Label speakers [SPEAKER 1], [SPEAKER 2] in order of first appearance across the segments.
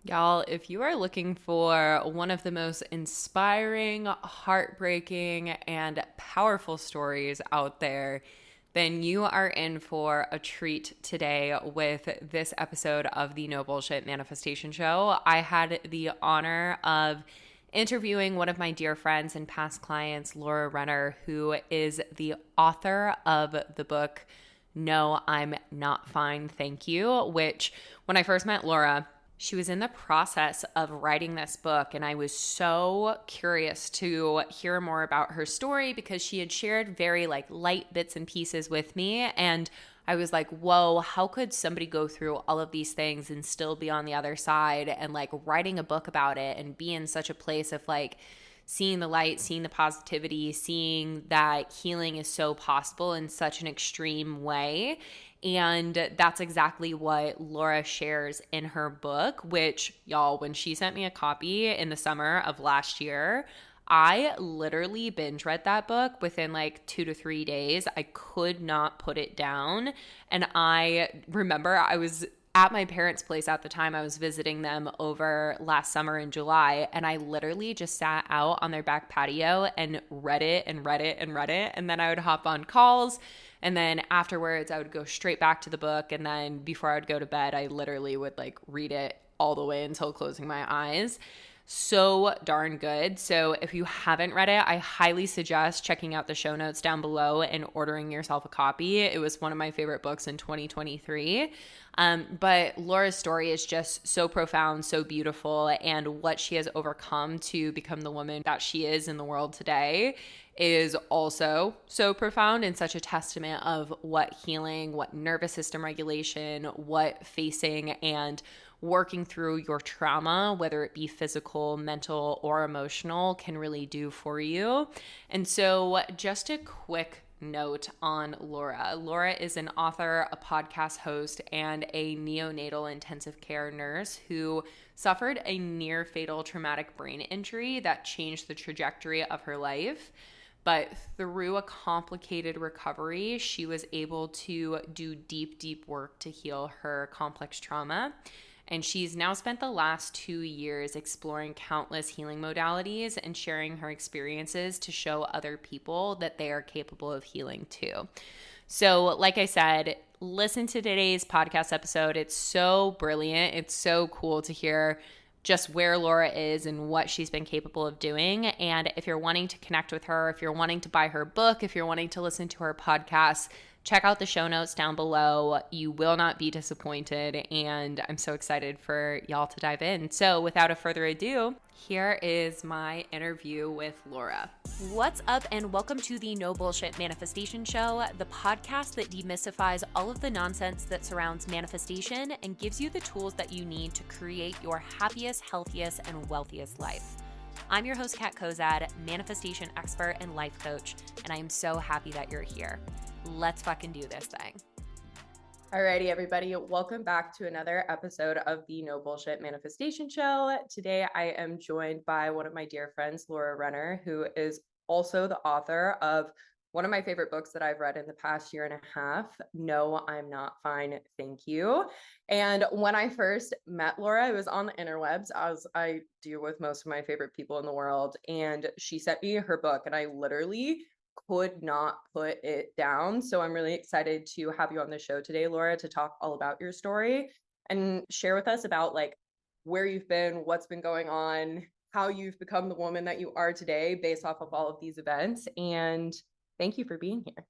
[SPEAKER 1] Y'all, if you are looking for one of the most inspiring, heartbreaking, and powerful stories out there, then you are in for a treat today with this episode of the No Bullshit Manifestation Show. I had the honor of interviewing one of my dear friends and past clients, Laura Renner, who is the author of the book No, I'm Not Fine, Thank You, which when I first met Laura, she was in the process of writing this book, and I was so curious to hear more about her story because she had shared very light bits and pieces with me, and I was like, whoa, how could somebody go through all of these things and still be on the other side and writing a book about it and be in such a place of seeing the light, seeing the positivity, seeing that healing is so possible in such an extreme way. And that's exactly what Laura shares in her book, which, y'all, when she sent me a copy in the summer of last year, I literally binge read that book within 2 to 3 days. I could not put it down. And I remember I was at my parents' place at the time. I was visiting them over last summer in July, and I literally just sat out on their back patio and read it and read it and read it. And then I would hop on calls, and then afterwards I would go straight back to the book. And then before I would go to bed, I literally would read it all the way until closing my eyes. So darn good. So if you haven't read it, I highly suggest checking out the show notes down below and ordering yourself a copy. It was one of my favorite books in 2023. But Laura's story is just so profound, so beautiful, and what she has overcome to become the woman that she is in the world today is also so profound and such a testament of what healing, what nervous system regulation, what facing and working through your trauma, whether it be physical, mental, or emotional, can really do for you. And so, just a quick note on Laura. Laura is an author, a podcast host, and a neonatal intensive care nurse who suffered a near fatal traumatic brain injury that changed the trajectory of her life. But through a complicated recovery, she was able to do deep work to heal her complex trauma. And she's now spent the last 2 years exploring countless healing modalities and sharing her experiences to show other people that they are capable of healing too. So, like I said, listen to today's podcast episode. It's so brilliant. It's so cool to hear just where Laura is and what she's been capable of doing. And if you're wanting to connect with her, if you're wanting to buy her book, if you're wanting to listen to her podcast, check out the show notes down below. You will not be disappointed, and I'm so excited for y'all to dive in. So without a further ado, here is my interview with Laura. What's up, and welcome to the No Bullshit Manifestation Show, the podcast that demystifies all of the nonsense that surrounds manifestation and gives you the tools that you need to create your happiest, healthiest, and wealthiest life. I'm your host, Kat Kozad, manifestation expert and life coach, and I am so happy that you're here. Let's fucking do this thing. Alrighty, everybody. Welcome back to another episode of the No Bullshit Manifestation Show. Today, I am joined by one of my dear friends, Laura Renner, who is also the author of one of my favorite books that I've read in the past year and a half, No, I'm Not Fine, Thank You. And when I first met Laura, it was on the interwebs, as I do with most of my favorite people in the world. And she sent me her book, and I literally could not put it down. So I'm really excited to have you on the show today, Laura, to talk all about your story and share with us about where you've been, what's been going on, how you've become the woman that you are today based off of all of these events. And thank you for being here.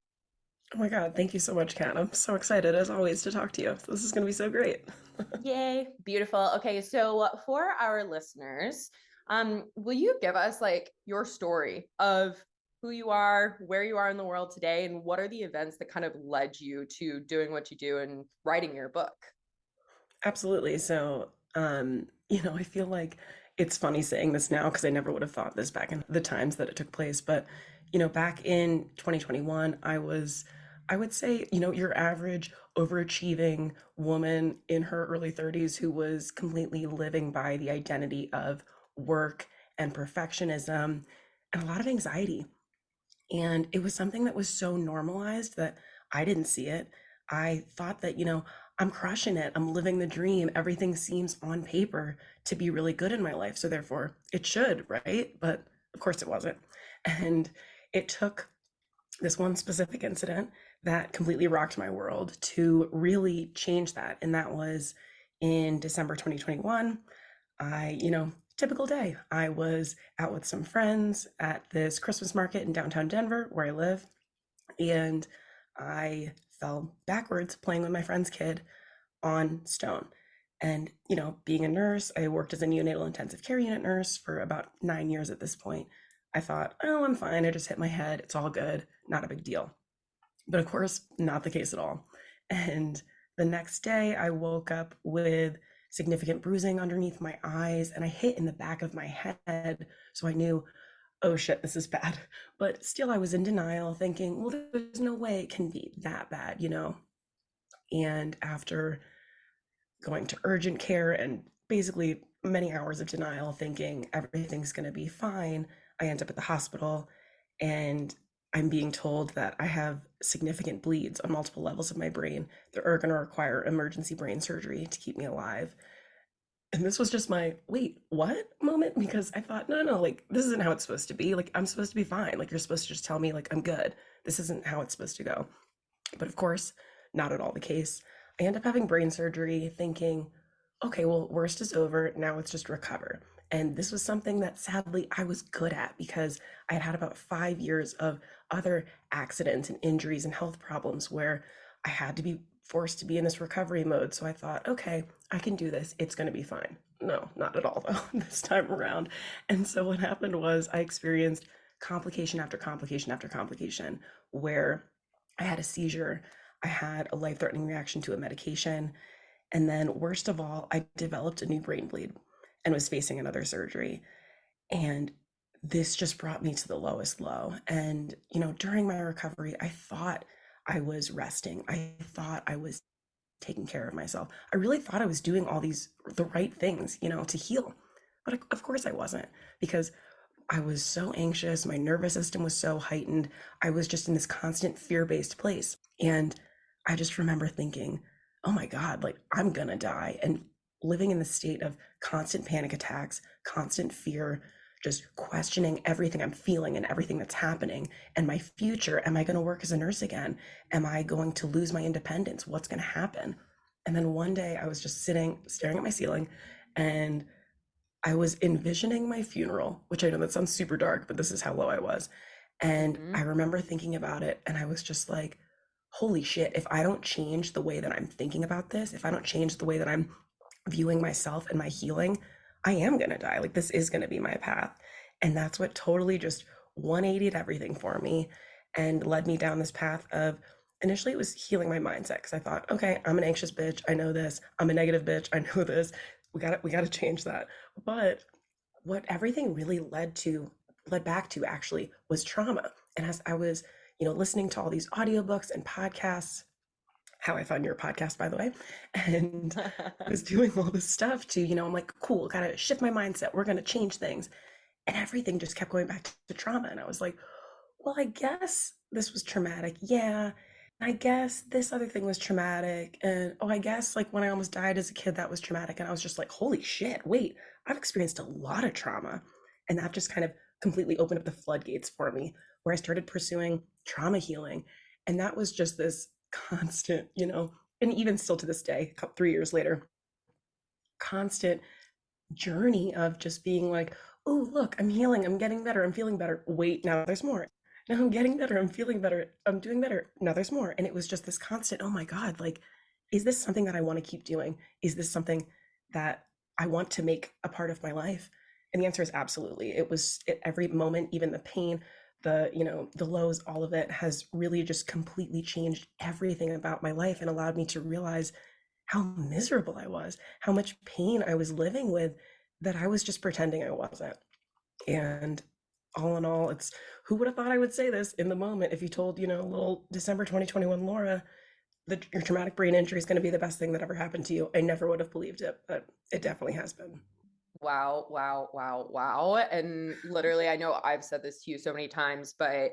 [SPEAKER 2] Oh my God, thank you so much, Kat. I'm so excited as always to talk to you. This is going to be so great.
[SPEAKER 1] Yay, beautiful. Okay, so for our listeners, will you give us your story of who you are, where you are in the world today, and what are the events that kind of led you to doing what you do and writing your book?
[SPEAKER 2] Absolutely. So, I feel like it's funny saying this now because I never would have thought this back in the times that it took place. But, back in 2021, I would say, your average overachieving woman in her early 30s who was completely living by the identity of work and perfectionism and a lot of anxiety. And it was something that was so normalized that I didn't see it. I thought that, I'm crushing it. I'm living the dream. Everything seems on paper to be really good in my life. So therefore, it should, right? But of course, it wasn't. And it took this one specific incident that completely rocked my world to really change that. And that was in December 2021. Typical day. I was out with some friends at this Christmas market in downtown Denver, where I live, and I fell backwards playing with my friend's kid on stone. And, being a nurse, I worked as a neonatal intensive care unit nurse for about 9 years at this point. I thought, oh, I'm fine. I just hit my head. It's all good. Not a big deal. But of course, not the case at all. And the next day, I woke up with significant bruising underneath my eyes and I hit in the back of my head. So I knew, oh shit, this is bad. But still, I was in denial, thinking, well, there's no way it can be that bad. And after going to urgent care and basically many hours of denial, thinking everything's going to be fine, I end up at the hospital and I'm being told that I have significant bleeds on multiple levels of my brain that are going to require emergency brain surgery to keep me alive. And this was just my wait, what moment? Because I thought, no, no, like, this isn't how it's supposed to be. Like, I'm supposed to be fine. Like, you're supposed to just tell me, like, I'm good. This isn't how it's supposed to go. But of course, not at all the case. I end up having brain surgery thinking, okay, well, worst is over. Now it's just recover. And this was something that sadly I was good at because I had had about 5 years of other accidents and injuries and health problems where I had to be forced to be in this recovery mode. So I thought, okay, I can do this. It's going to be fine. No, not at all, though, this time around. And so what happened was I experienced complication after complication after complication where I had a seizure, I had a life threatening reaction to a medication, and then, worst of all, I developed a new brain bleed and was facing another surgery. And this just brought me to the lowest low. And, during my recovery, I thought I was resting. I thought I was taking care of myself. I really thought I was doing all the right things, to heal. But of course I wasn't because I was so anxious. My nervous system was so heightened. I was just in this constant fear based place. And I just remember thinking, oh my God, like I'm going to die. And living in the state of constant panic attacks, constant fear, just questioning everything I'm feeling and everything that's happening and my future. Am I going to work as a nurse again? Am I going to lose my independence? What's going to happen? And then one day I was just sitting, staring at my ceiling, and I was envisioning my funeral, which I know that sounds super dark, but this is how low I was. And
[SPEAKER 1] Mm-hmm.
[SPEAKER 2] I remember thinking about it, and I was just like, holy shit, if I don't change the way that I'm thinking about this, if I don't change the way that I'm viewing myself and my healing, I am going to die. Like, this is going to be my path. And that's what totally just 180'd everything for me and led me down this path of initially it was healing my mindset because I thought, okay, I'm an anxious bitch. I know this. I'm a negative bitch. I know this. We got to change that. But what everything really led back to actually was trauma. And as I was, listening to all these audiobooks and podcasts, how I found your podcast, by the way, and I was doing all this stuff to, I'm like, cool, gotta shift my mindset. We're gonna change things. And everything just kept going back to trauma. And I was like, well, I guess this was traumatic. Yeah. I guess this other thing was traumatic. And oh, I guess like when I almost died as a kid, that was traumatic. And I was just like, holy shit, wait, I've experienced a lot of trauma. And that just kind of completely opened up the floodgates for me, where I started pursuing trauma healing. And that was just this constant, and even still to this day, 3 years later, constant journey of just being like, oh, look, I'm healing, I'm getting better, I'm feeling better. Wait, now there's more. Now I'm getting better, I'm feeling better, I'm doing better. Now there's more. And it was just this constant, oh my God, like, is this something that I want to keep doing? Is this something that I want to make a part of my life? And the answer is absolutely. It was at every moment, even the pain, the lows, all of it has really just completely changed everything about my life and allowed me to realize how miserable I was, how much pain I was living with that I was just pretending I wasn't. And all in all, it's who would have thought I would say this in the moment if you told, little December 2021 Laura that your traumatic brain injury is going to be the best thing that ever happened to you. I never would have believed it, but it definitely has been.
[SPEAKER 1] Wow, wow, wow, wow. And literally, I know I've said this to you so many times, but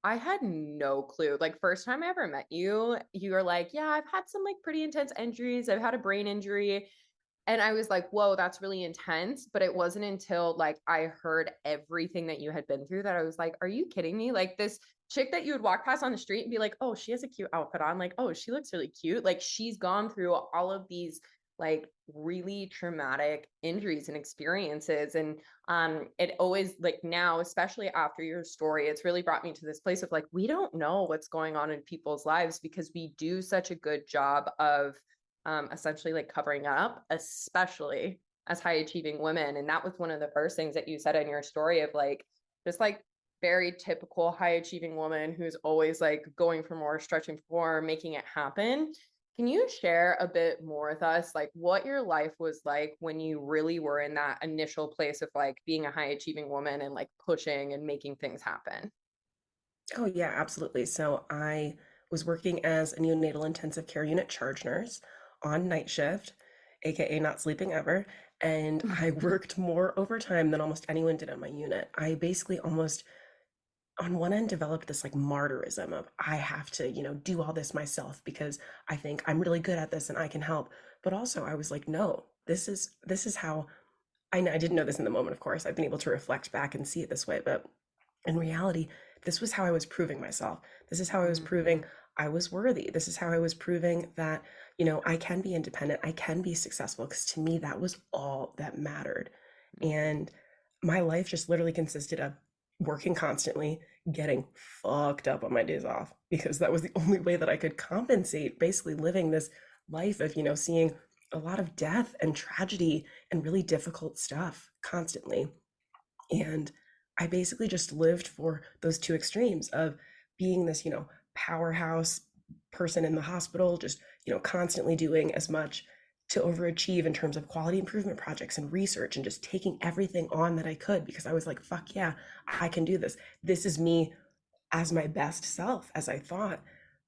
[SPEAKER 1] I had no clue. Like first time I ever met you, you were like, "Yeah, I've had some like pretty intense injuries. I've had a brain injury." And I was like, "Whoa, that's really intense." But it wasn't until like I heard everything that you had been through that I was like, "Are you kidding me?" Like this chick that you would walk past on the street and be like, "Oh, she has a cute outfit on." Like, "Oh, she looks really cute." Like she's gone through all of these like really traumatic injuries and experiences. And it always like now, especially after your story, it's really brought me to this place of like, we don't know what's going on in people's lives because we do such a good job of essentially like covering up, especially as high achieving women. And that was one of the first things that you said in your story of like, just like very typical high achieving woman who's always like going for more, stretching for more, making it happen. Can you share a bit more with us, like what your life was like when you really were in that initial place of like being a high achieving woman and like pushing and making things happen?
[SPEAKER 2] Oh, yeah, absolutely. So I was working as a neonatal intensive care unit charge nurse on night shift, aka not sleeping ever. And I worked more overtime than almost anyone did on my unit. I basically almost, on one end, developed this like martyrism of I have to, do all this myself because I think I'm really good at this and I can help. But also I was like, no, this is how I didn't know this in the moment, of course. I've been able to reflect back and see it this way, but in reality, this was how I was proving myself. This is how I was proving
[SPEAKER 1] Mhm.
[SPEAKER 2] I was worthy. This is how I was proving that, I can be independent, I can be successful, because to me, that was all that mattered.
[SPEAKER 1] Mhm.
[SPEAKER 2] And my life just literally consisted of working constantly, getting fucked up on my days off, because that was the only way that I could compensate, basically living this life of, seeing a lot of death and tragedy and really difficult stuff constantly. And I basically just lived for those two extremes of being this, powerhouse person in the hospital, just, constantly doing as much to overachieve in terms of quality improvement projects and research and just taking everything on that I could because I was like, fuck yeah, I can do this. This is me as my best self, as I thought.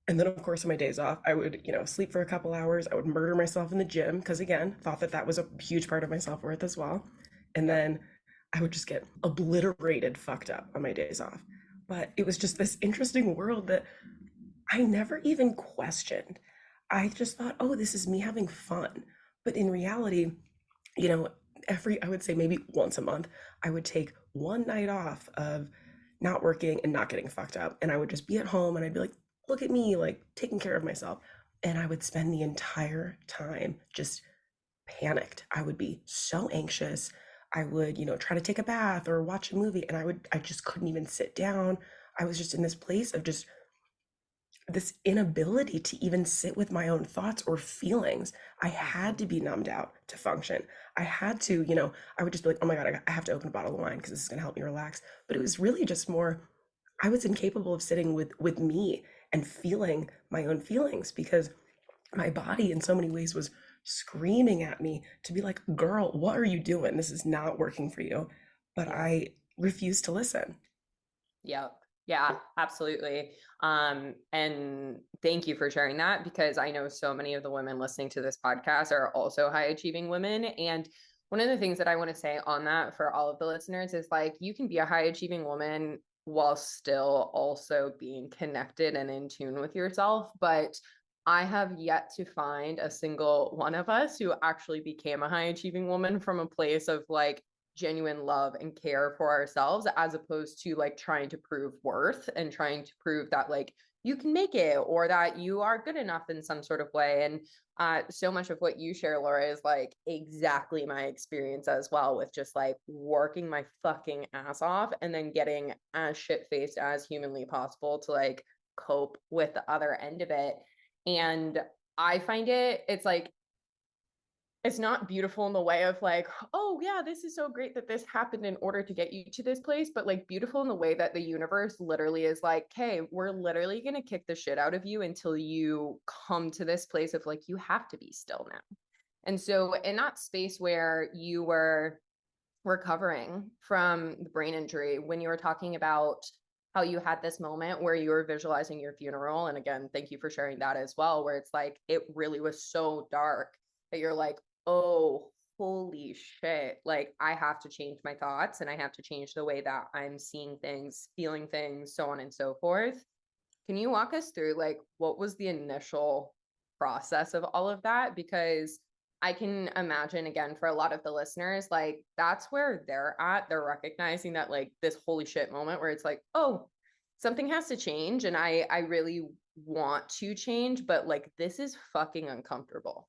[SPEAKER 2] And then, of course, on my days off, I would, sleep for a couple hours. I would murder myself in the gym because, again, thought that that was a huge part of my self worth as well. And
[SPEAKER 1] Yep.
[SPEAKER 2] then I would just get obliterated, fucked up on my days off. But it was just this interesting world that I never even questioned. I just thought, oh, this is me having fun. But in reality, you know, I would say maybe once a month, I would take one night off of not working and not getting fucked up. And I would just be at home and I'd be like, look at me, like taking care of myself. And I would spend the entire time just panicked. I would be so anxious. I would, try to take a bath or watch a movie and I just couldn't even sit down. I was just in this place of just this inability to even sit with my own thoughts or feelings. I had to
[SPEAKER 1] Mhm.
[SPEAKER 2] be numbed out to function. I had to, I would just be like, oh my God, I have to open a bottle of wine because this is going to help me relax. But it was really just more, I was incapable of sitting with me and feeling my own feelings because my body in so many ways was screaming at me to be like, girl, what are you doing? This is not working for you. But
[SPEAKER 1] Yeah.
[SPEAKER 2] I refused to listen.
[SPEAKER 1] Yep. Yeah, absolutely. And thank you for sharing that because I know so many of the women listening to this podcast are also high achieving women. And one of the things that I want to say on that for all of the listeners is like you can be a high achieving woman while still also being connected and in tune with yourself. But I have yet to find a single one of us who actually became a high achieving woman from a place of like genuine love and care for ourselves as opposed to like trying to prove worth and trying to prove that like you can make it or that you are good enough in some sort of way. And so much of what you share, Laura, is like exactly my experience as well with just like working my fucking ass off and then getting as shit faced as humanly possible to like cope with the other end of it. And I find it's like it's not beautiful in the way of like, oh yeah, this is so great that this happened in order to get you to this place, but like beautiful in the way that the universe literally is like, hey, we're literally going to kick the shit out of you until you come to this place of like, you have to be still now. And so in that space where you were recovering from the brain injury, when you were talking about how you had this moment where you were visualizing your funeral, and again, thank you for sharing that as well, where it's like it really was so dark that you're like, oh holy shit, like I have to change my thoughts and I have to change the way that I'm seeing things, feeling things, so on and so forth. Can you walk us through like what was the initial process of all of that? Because I can imagine again for a lot of the listeners, like that's where they're at. They're recognizing that like this holy shit moment where it's like, oh, something has to change and I really want to change, but like this is fucking uncomfortable.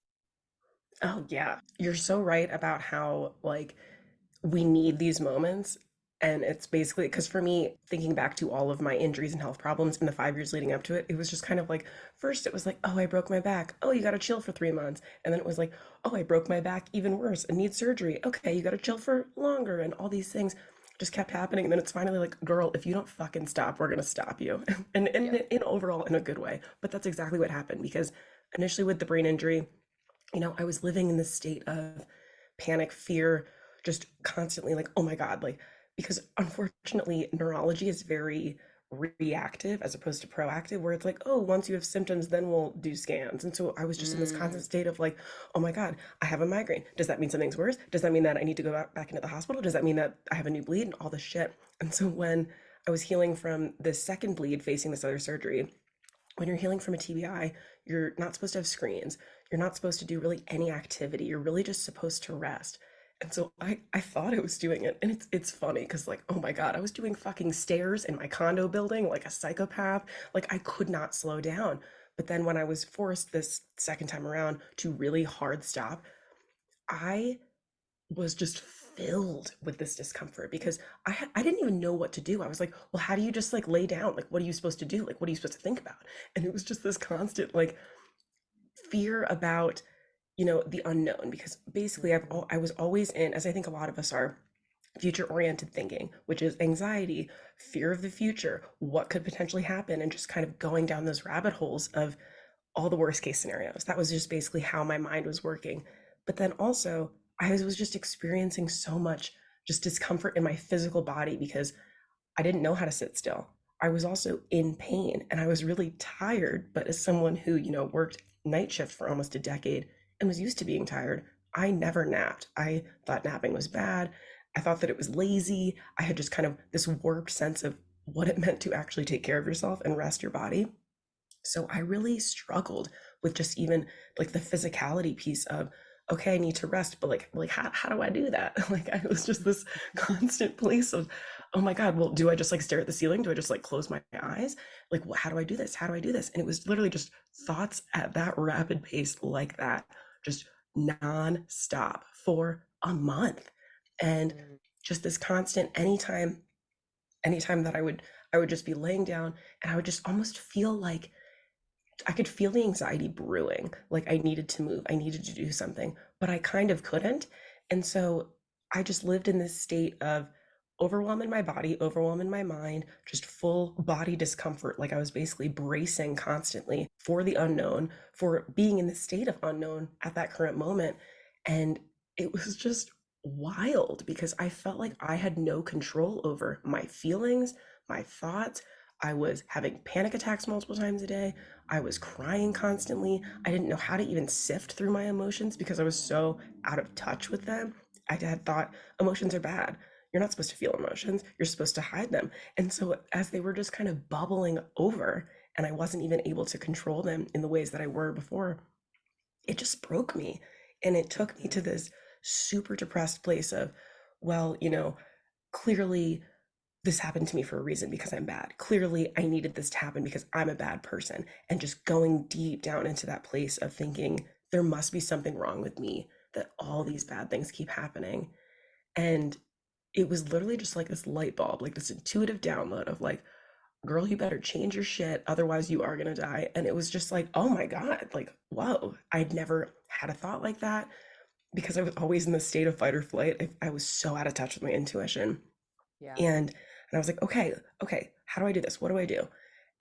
[SPEAKER 2] Oh, yeah. You're so right about how, like, we need these moments. And it's basically because for me, thinking back to all of my injuries and health problems in the 5 years leading up to it, it was just kind of like, first it was like, oh, I broke my back. Oh, you got to chill for 3 months. And then it was like, oh, I broke my back even worse and need surgery. Okay, you got to chill for longer. And all these things just kept happening. And then it's finally like, girl, if you don't fucking stop, we're going to stop you. And
[SPEAKER 1] Yep.
[SPEAKER 2] in overall, in a good way. But that's exactly what happened because initially with the brain injury, I was living in this state of panic, fear, just constantly like, oh my God, like, because unfortunately, neurology is very reactive as opposed to proactive, where it's like, oh, once you have symptoms, then we'll do scans. And so I was just in this constant
[SPEAKER 1] Mm,
[SPEAKER 2] state of like, oh my God, I have a migraine. Does that mean something's worse? Does that mean that I need to go back into the hospital? Does that mean that I have a new bleed and all this shit? And so when I was healing from this second bleed facing this other surgery, when you're healing from a TBI, you're not supposed to have screens. You're not supposed to do really any activity. You're really just supposed to rest. And so I thought I was doing it. And it's funny because like, oh my God, I was doing fucking stairs in my condo building like a psychopath. Like I could not slow down. But then when I was forced this second time around to really hard stop, I was just filled with this discomfort because I didn't even know what to do. I was like, well, how do you just like lay down? Like, what are you supposed to do? Like, what are you supposed to think about? And it was just this constant like fear about, the unknown because basically
[SPEAKER 1] mm,
[SPEAKER 2] I was always in, as I think a lot of us are, future oriented thinking, which is anxiety, fear of the future, what could potentially happen, and just kind of going down those rabbit holes of all the worst case scenarios. That was just basically how my mind was working. But then also, I was just experiencing so much just discomfort in my physical body because I didn't know how to sit still. I was also in pain and I was really tired. But as someone who, worked night shift for almost a decade and was used to being tired, I never napped. I thought napping was bad. I thought that it was lazy. I had just kind of this warped sense of what it meant to actually take care of yourself and rest your body. So I really struggled with just even like the physicality piece of, okay, I need to rest, but like how do I do that? Like I was just this constant place of, oh my God, well, do I just like stare at the ceiling? Do I just like close my eyes? Like, how do I do this? How do I do this? And it was literally just thoughts at that rapid pace like that, just non-stop for a month. And
[SPEAKER 1] mm,
[SPEAKER 2] just this constant anytime that I would just be laying down and I would just almost feel like I could feel the anxiety brewing, like I needed to move, I needed to do something, but I kind of couldn't. And so I just lived in this state of overwhelm in my body, overwhelm in my mind, just full body discomfort. Like I was basically bracing constantly for the unknown, for being in the state of unknown at that current moment. And it was just wild because I felt like I had no control over my feelings, my thoughts. I was having panic attacks multiple times a day. I was crying constantly. I didn't know how to even sift through my emotions because I was so out of touch with them. I had thought emotions are bad. You're not supposed to feel emotions. You're supposed to hide them. And so as they were just kind of bubbling over and I wasn't even able to control them in the ways that I were before, it just broke me. And it took me to
[SPEAKER 1] mm.
[SPEAKER 2] this super depressed place of, well, clearly this happened to me for a reason because I'm bad. Clearly, I needed this to happen because I'm a bad person. And just going deep down into that place of thinking there must be something wrong with me, that all these bad things keep happening. And it was literally just like this light bulb, like this intuitive download of like, girl, you better change your shit. Otherwise, you are going to die. And it was just like, oh my God, like, whoa, I'd never had a thought like that because I was always in the state of fight or flight. I was so out of touch with my intuition.
[SPEAKER 1] Yeah.
[SPEAKER 2] And I was like, okay, how do I do this? What do I do?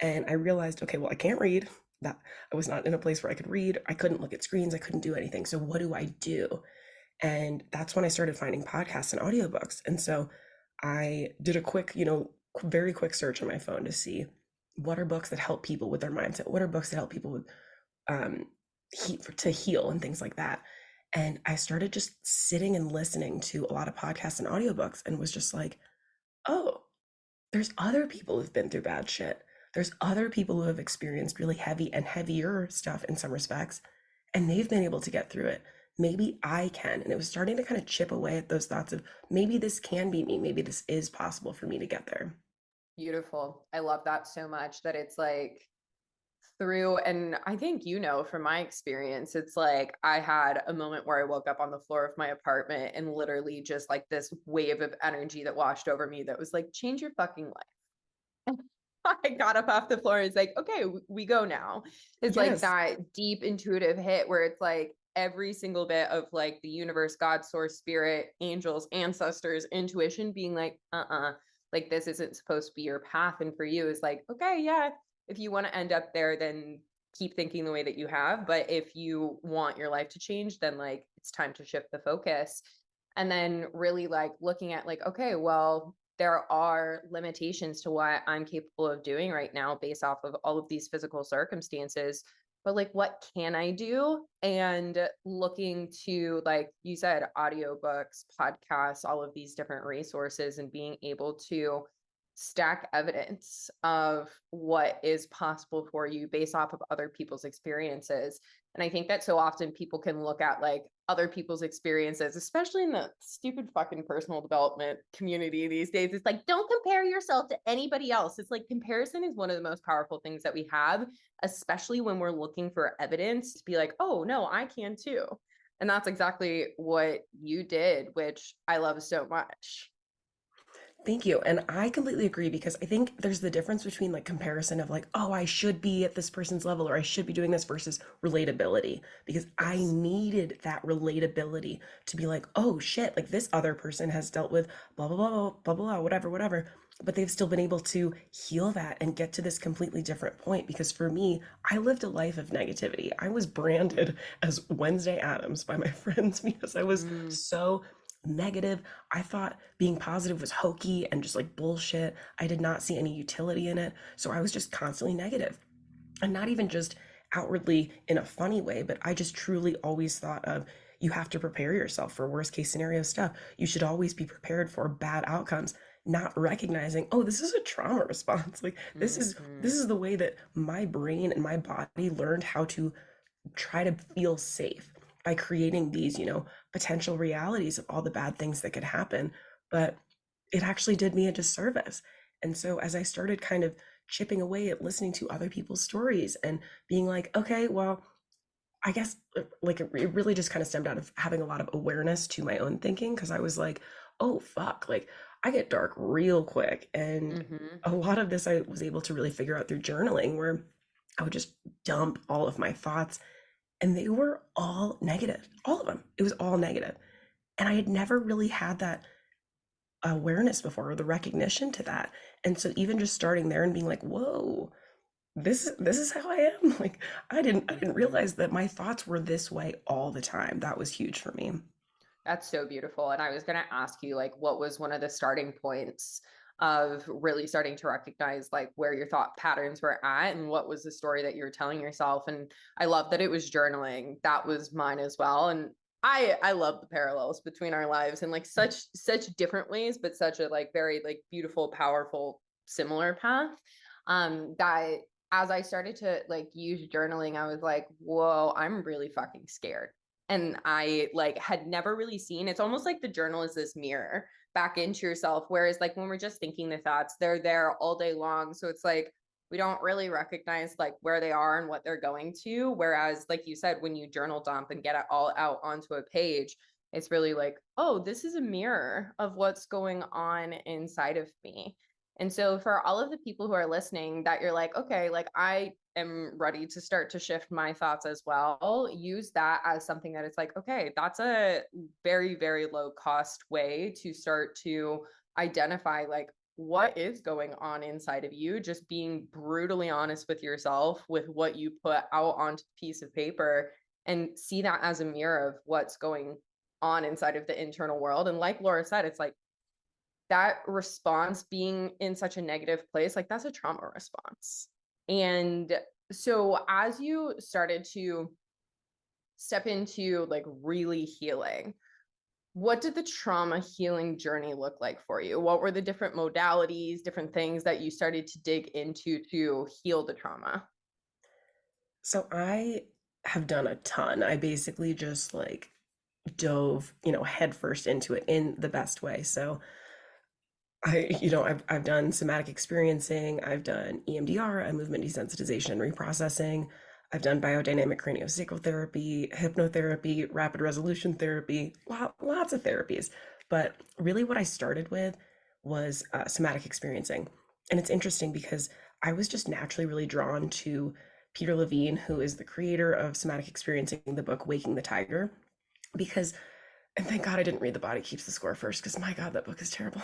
[SPEAKER 2] And I realized, okay, well, I can't read. That I was not in a place where I could read. I couldn't look at screens. I couldn't do anything. So what do I do? And that's when I started finding podcasts and audiobooks. And so I did a quick, very quick search on my phone to see what are books that help people with their mindset. What are books that help people with um, to heal and things like that. And I started just sitting and listening to a lot of podcasts and audiobooks and was just like, oh, there's other people who've been through bad shit. There's other people who have experienced really heavy and heavier stuff in some respects, and they've been able to get through it. Maybe I can. And it was starting to kind of chip away at those thoughts of maybe this can be me. Maybe this is possible for me to get there.
[SPEAKER 1] Beautiful. I love that so much, that it's like through, and I think, from my experience, it's like I had a moment where I woke up on the floor of my apartment and literally just like this wave of energy that washed over me that was like, change your fucking life. I got up off the floor and it's like, okay, we go now. It's like
[SPEAKER 2] Yes.
[SPEAKER 1] that deep intuitive hit where it's like every single bit of like the universe, God, source, spirit, angels, ancestors, intuition being like, like this isn't supposed to be your path. And for you is like, okay, yeah, if you want to end up there, then keep thinking the way that you have. But if you want your life to change, then like it's time to shift the focus. And then really like looking at like, okay, well, there are limitations to what I'm capable of doing right now based off of all of these physical circumstances. But like, what can I do? And looking to, like you said, audiobooks, podcasts, all of these different resources, and being able to stack evidence of what is possible for you based off of other people's experiences. And I think that so often people can look at like other people's experiences, especially in the stupid fucking personal development community these days. It's like, don't compare yourself to anybody else. It's like comparison is one of the most powerful things that we have, especially when we're looking for evidence to be like, oh, no, I can too. And that's exactly what you did, which I love so much.
[SPEAKER 2] Thank you. And I completely agree because I think there's the difference between like comparison of like, oh, I should be at this person's level or I should be doing this versus relatability because I
[SPEAKER 1] Yes.
[SPEAKER 2] needed that relatability to be like, oh shit, like this other person has dealt with blah, blah, blah, blah, blah, blah, whatever, whatever. But they've still been able to heal that and get to this completely different point. Because for me, I lived a life of negativity. I was branded as Wednesday Addams by my friends because I was
[SPEAKER 1] Mm.
[SPEAKER 2] so negative. I thought being positive was hokey and just like bullshit. I did not see any utility in it. So I was just constantly negative. And not even just outwardly in a funny way, but I just truly always thought of you have to prepare yourself for worst case scenario stuff. You should always be prepared for bad outcomes, not recognizing, oh, this is a trauma response. Like this
[SPEAKER 1] Hmm.
[SPEAKER 2] is the way that my brain and my body learned how to try to feel safe by creating these, potential realities of all the bad things that could happen. But it actually did me a disservice. And so as I started kind of chipping away at listening to other people's stories and being like, okay, well, I guess like it really just kind of stemmed out of having a lot of awareness to my own thinking because I was like, oh, fuck, like I get dark real quick. And
[SPEAKER 1] Hmm.
[SPEAKER 2] a lot of this I was able to really figure out through journaling where I would just dump all of my thoughts and they were all negative, all of them. It was all negative. And I had never really had that awareness before or the recognition to that. And so even just starting there and being like, whoa, this is how I am. Like I didn't
[SPEAKER 1] Hmm.
[SPEAKER 2] realize that my thoughts were this way all the time. That was huge for me.
[SPEAKER 1] That's so beautiful. And I was going to ask you, like, what was one of the starting points of really starting to recognize like where your thought patterns were at, and what was the story that you were telling yourself? And I love that it was journaling. That was mine as well. And I love the parallels between our lives in like such different ways, but such a like very like beautiful, powerful, similar path. That as I started to like use journaling, I was like, whoa, I'm really fucking scared. And I like had never really seen, it's almost like the journal is this mirror back into yourself, whereas like when we're just thinking the thoughts, they're there all day long, so it's like we don't really recognize like where they are and what they're going to. Whereas like you said, when you journal dump and get it all out onto a page, it's really like, oh, this is a mirror of what's going on inside of me. And so for all of the people who are listening, that you're like, okay, like I am ready to start to shift my thoughts as well, use that as something that it's like, okay, that's a very, very low cost way to start to identify like what is going on inside of you, just being brutally honest with yourself with what you put out onto a piece of paper, and see that as a mirror of what's going on inside of the internal world. And like Laura said, it's like that response being in such a negative place, like that's a trauma response. And so as you started to
[SPEAKER 3] step into like really healing, what did the trauma healing journey look like for you? What were the different modalities, different things that you started to dig into to heal the trauma?
[SPEAKER 2] So I have done a ton. I basically just like dove, headfirst into it in the best way. So I've done somatic experiencing, I've done EMDR, movement desensitization and reprocessing. I've done biodynamic craniosacral therapy, hypnotherapy, rapid resolution therapy, lots of therapies. But really, what I started with was somatic experiencing. And it's interesting because I was just naturally really drawn to Peter Levine, who is the creator of somatic experiencing, the book Waking the Tiger, because and thank God I didn't read The Body Keeps the Score first, because my God, that book is terrible.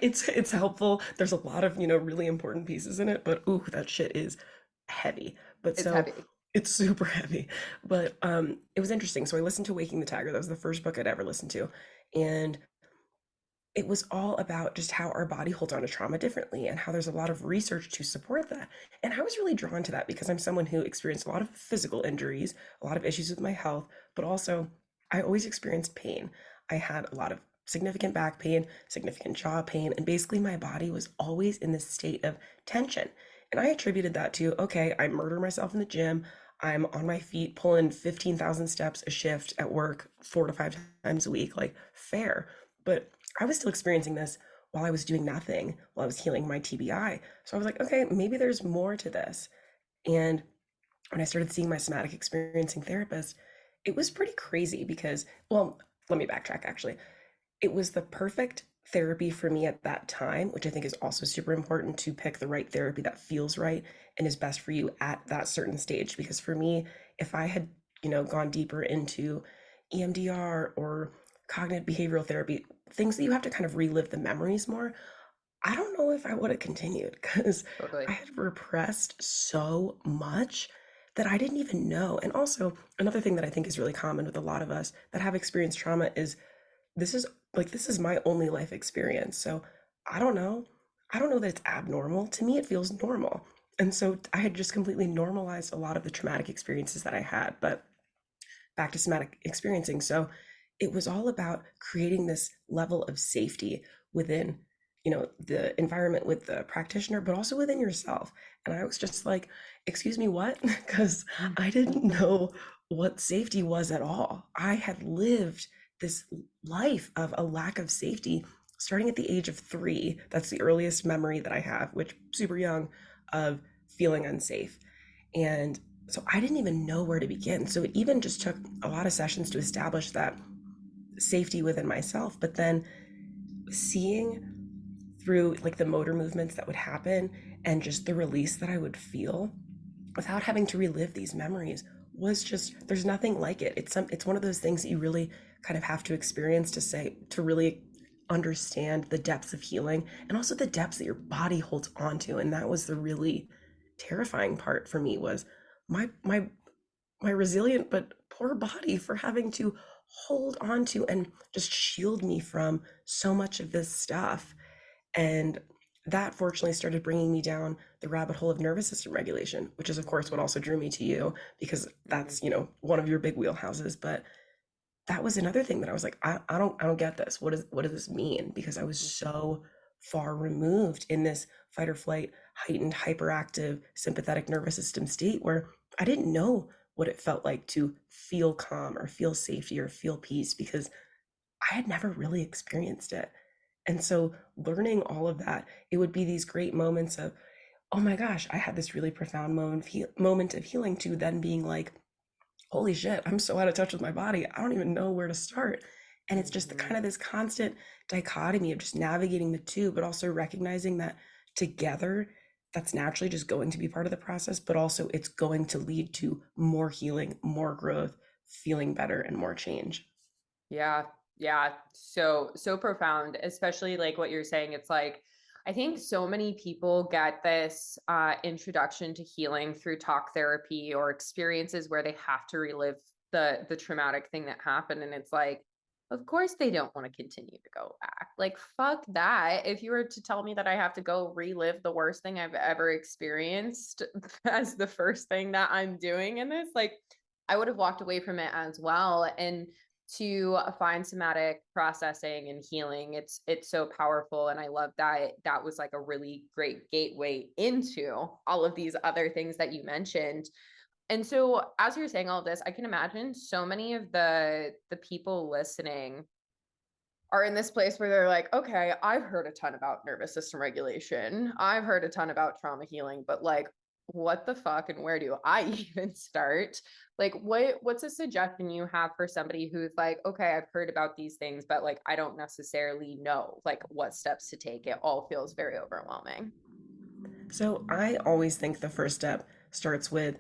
[SPEAKER 2] It's helpful. There's a lot of, really important pieces in it, but ooh, that shit is heavy. But
[SPEAKER 3] It's
[SPEAKER 2] so
[SPEAKER 3] heavy.
[SPEAKER 2] it's super heavy. But it was interesting. So I listened to Waking the Tiger. That was the first book I'd ever listened to. And it was all about just how our body holds on to trauma differently and how there's a lot of research to support that. And I was really drawn to that because I'm someone who experienced a lot of physical injuries, a lot of issues with my health, but also I always experienced pain. I had a lot of significant back pain, significant jaw pain, and basically my body was always in this state of tension. And I attributed that to, okay, I murder myself in the gym. I'm on my feet pulling 15,000 steps a shift at work 4 to 5 times a week, like fair. But I was still experiencing this while I was doing nothing, while I was healing my TBI. So I was like, okay, maybe there's more to this. And when I started seeing my somatic experiencing therapist, it was pretty crazy because, well, let me backtrack actually. It was the perfect therapy for me at that time, which I think is also super important to pick the right therapy that feels right and is best for you at that certain stage. Because for me, if I had, gone deeper into EMDR or cognitive behavioral therapy, things that you have to kind of relive the memories more, I don't know if I would have continued because
[SPEAKER 3] Totally.
[SPEAKER 2] I had repressed so much that I didn't even know. And also, another thing that I think is really common with a lot of us that have experienced trauma is this is my only life experience. So I don't know. I don't know that it's abnormal. To me, it feels normal. And so I had just completely normalized a lot of the traumatic experiences that I had. But back to somatic experiencing. So it was all about creating this level of safety within, the environment with the practitioner, but also within yourself. And I was just like, excuse me, what? Because I didn't know what safety was at all. I had lived this life of a lack of safety starting at the age of 3. That's the earliest memory that I have, which super young, of feeling unsafe. And so I didn't even know where to begin. So it even just took a lot of sessions to establish that safety within myself. But then seeing through like the motor movements that would happen and just the release that I would feel without having to relive these memories was just, there's nothing like it. It's one of those things that you really kind of have to experience to really understand the depths of healing and also the depths that your body holds on to. And that was the really terrifying part for me, was my resilient but poor body for having to hold on to and just shield me from so much of this stuff. And that fortunately started bringing me down the rabbit hole of nervous system regulation, which is of course what also drew me to you, because that's, one of your big wheelhouses. But that was another thing that I was like, I don't get this. What does this mean? Because I was so far removed in this fight or flight, heightened, hyperactive, sympathetic nervous system state where I didn't know what it felt like to feel calm or feel safety or feel peace, because I had never really experienced it. And so learning all of that, it would be these great moments of, oh my gosh, I had this really profound moment of healing, to then being like, holy shit, I'm so out of touch with my body. I don't even know where to start. And it's just the
[SPEAKER 3] Mhm.
[SPEAKER 2] kind of this constant dichotomy of just navigating the two, but also recognizing that together, that's naturally just going to be part of the process, but also it's going to lead to more healing, more growth, feeling better, and more change.
[SPEAKER 3] Yeah, yeah, so profound, especially like what you're saying. It's like I think so many people get this introduction to healing through talk therapy or experiences where they have to relive the traumatic thing that happened, and it's like Of course they don't want to continue to go back. Like, fuck that. If you were to tell me that I have to go relive the worst thing I've ever experienced as the first thing that I'm doing in this, like, I would have walked away from it as well. And to find somatic processing and healing, it's so powerful. And I love that that was like a really great gateway into all of these other things that you mentioned. And so as you're saying all of this, I can imagine so many of the people listening are in this place where they're like, okay, I've heard a ton about nervous system regulation. I've heard a ton about trauma healing, but like, what the fuck and where do I even start? Like, what's a suggestion you have for somebody who's like, okay, I've heard about these things, but like I don't necessarily know like what steps to take. It all feels very overwhelming.
[SPEAKER 2] So I always think the first step starts with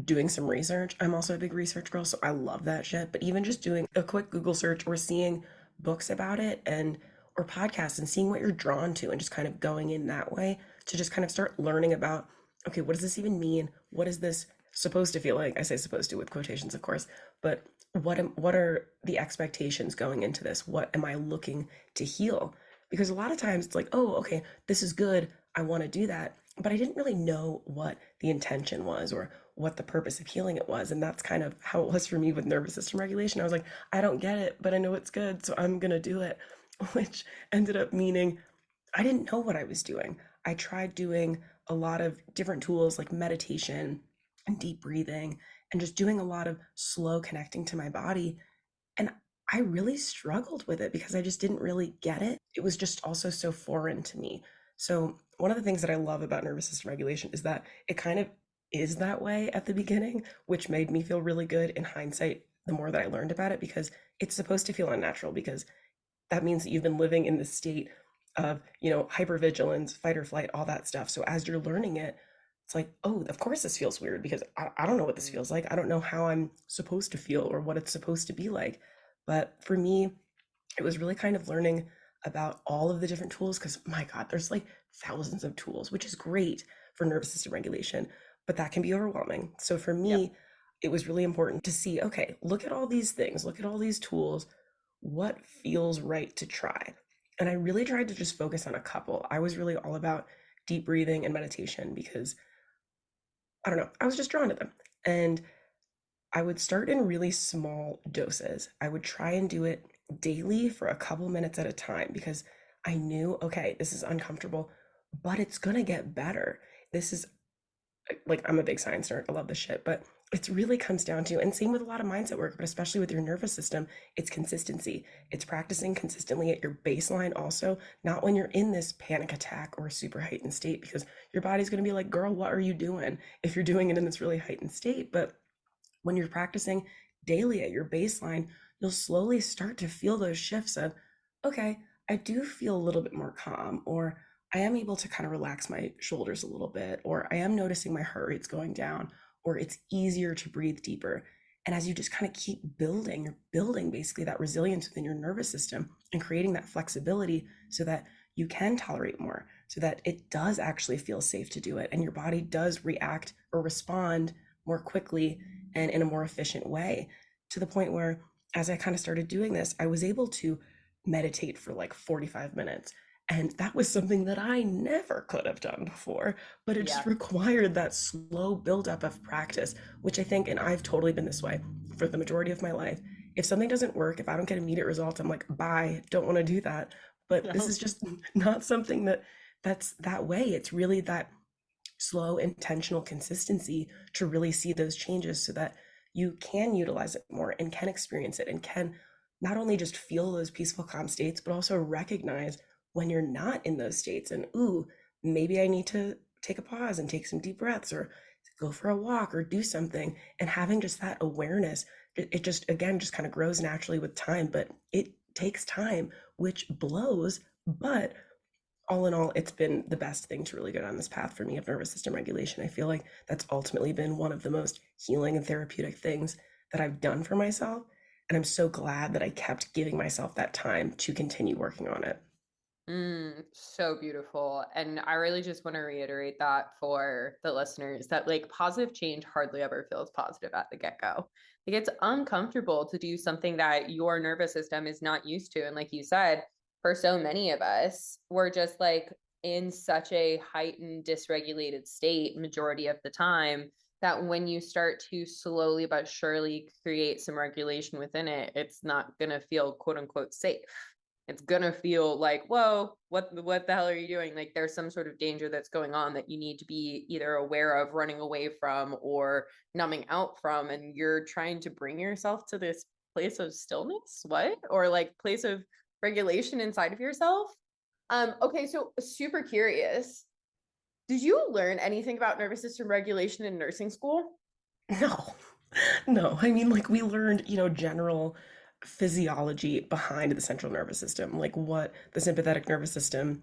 [SPEAKER 2] doing some research. I'm also a big research girl, so I love that shit. But even just doing a quick Google search or seeing books about it and or podcasts and seeing what you're drawn to and just kind of going in that way to just kind of start learning about, okay, what does this even mean? What is this supposed to feel like? I say supposed to with quotations, of course, but what are the expectations going into this? What am I looking to heal? Because a lot of times it's like, oh, okay, this is good. I want to do that. But I didn't really know what the intention was or what the purpose of healing it was. And that's kind of how it was for me with nervous system regulation. I was like, I don't get it, but I know it's good, so I'm going to do it, which ended up meaning I didn't know what I was doing. I tried doing a lot of different tools like meditation and deep breathing and just doing a lot of slow connecting to my body. And I really struggled with it because I just didn't really get it. It was just also so foreign to me. So, one of the things that I love about nervous system regulation is that it kind of is that way at the beginning, which made me feel really good in hindsight the more that I learned about it because it's supposed to feel unnatural because that means that you've been living in this state of, hypervigilance, fight or flight, all that stuff. So as you're learning it, it's like, oh, of course this feels weird because I don't know what this feels like. I don't know how I'm supposed to feel or what it's supposed to be like. But for me, it was really kind of learning about all of the different tools because my God, there's like thousands of tools, which is great for nervous system regulation, but that can be overwhelming. So for
[SPEAKER 3] Yep.
[SPEAKER 2] me, it was really important to see, okay, look at all these things, look at all these tools, what feels right to try. And I really tried to just focus on a couple. I was really all about deep breathing and meditation because I don't know, I was just drawn to them. And I would start in really small doses. I would try and do it daily for a couple minutes at a time because I knew, okay, this is uncomfortable, but it's going to get better. This is like, I'm a big science nerd. I love this shit, but it really comes down to, and same with a lot of mindset work, but especially with your nervous system, it's consistency. It's practicing consistently at your baseline also, not when you're in this panic attack or super heightened state, because your body's going to be like, girl, what are you doing if you're doing it in this really heightened state? But when you're practicing daily at your baseline, you'll slowly start to feel those shifts of, okay, I do feel a little bit more calm, or I am able to kind of relax my shoulders a little bit, or I am noticing my heart rate's going down, or it's easier to breathe deeper. And as you just kind of keep building, you're building basically that resilience within your nervous system and creating that flexibility so that you can tolerate more, so that it does actually feel safe to do it. And your body does react or respond more quickly and in a more efficient way, to the point where as I kind of started doing this, I was able to meditate for like 45 minutes. And that was something that I never could have done before, but it
[SPEAKER 3] Yeah.
[SPEAKER 2] just required that slow buildup of practice, which I think, and I've totally been this way for the majority of my life. If something doesn't work, if I don't get immediate results, I'm like, bye, don't want to do that. But this is just not something that's that way. It's really that slow, intentional consistency to really see those changes so that you can utilize it more and can experience it and can not only just feel those peaceful, calm states, but also recognize when you're not in those states and, ooh, maybe I need to take a pause and take some deep breaths or go for a walk or do something. And having just that awareness, it just, again, just kind of grows naturally with time, but it takes time, which blows. But all in all, it's been the best thing to really go down this path for me of nervous system regulation. I feel like that's ultimately been one of the most healing and therapeutic things that I've done for myself. And I'm so glad that I kept giving myself that time to continue working on it.
[SPEAKER 3] So beautiful. And I really just want to reiterate that for the listeners that like positive change hardly ever feels positive at the get-go. Like it's uncomfortable to do something that your nervous system is not used to. And like you said, for so many of us, we're just like in such a heightened, dysregulated state majority of the time that when you start to slowly but surely create some regulation within it, it's not going to feel quote unquote safe. It's gonna feel like, whoa, what the hell are you doing? Like there's some sort of danger that's going on that you need to be either aware of, running away from, or numbing out from, and you're trying to bring yourself to this place of stillness, what? Or like place of regulation inside of yourself. Okay, so super curious. Did you learn anything about nervous system regulation in nursing school?
[SPEAKER 2] No, no. I mean, like we learned, general physiology behind the central nervous system, like what the sympathetic nervous system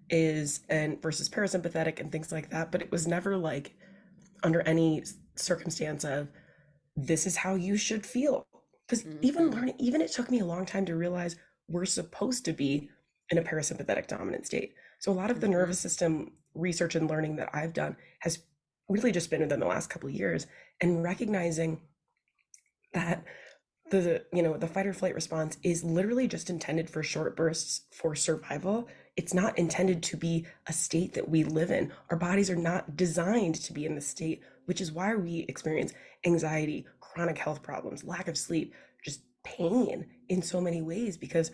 [SPEAKER 2] is and versus parasympathetic and things like that. But it was never like under any circumstance of this is how you should feel. Because
[SPEAKER 3] Mhm.
[SPEAKER 2] even it took me a long time to realize we're supposed to be in a parasympathetic dominant state. So a lot of the
[SPEAKER 3] Mhm.
[SPEAKER 2] nervous system research and learning that I've done has really just been within the last couple of years and recognizing that the fight or flight response is literally just intended for short bursts for survival. It's not intended to be a state that we live in. Our bodies are not designed to be in this state, which is why we experience anxiety, chronic health problems, lack of sleep, just pain in so many ways because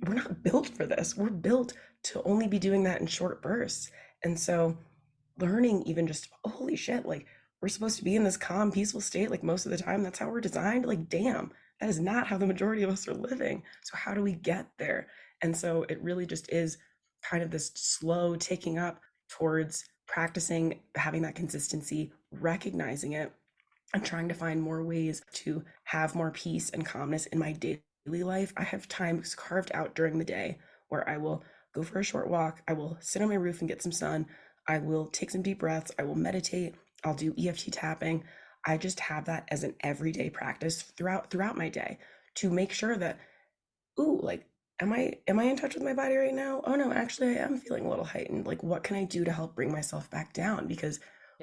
[SPEAKER 2] we're not built for this. We're built to only be doing that in short bursts. And so learning even just holy shit, like we're supposed to be in this calm peaceful state like most of the time, that's how we're designed, like damn, that is not how the majority of us are living. So how do we get there? And so it really just is kind of this slow taking up towards practicing having that consistency, recognizing it, and trying to find more ways to have more peace and calmness in my daily life. I have times carved out during the day where I will go for a short walk, I will sit on my roof and get some sun, I will take some deep breaths, I will meditate, I'll do EFT tapping. I just have that as an everyday practice throughout my day to make sure that, ooh, like, am I in touch with my body right now? Oh no, actually I am feeling a little heightened. Like, what can I do to help bring myself back down? Because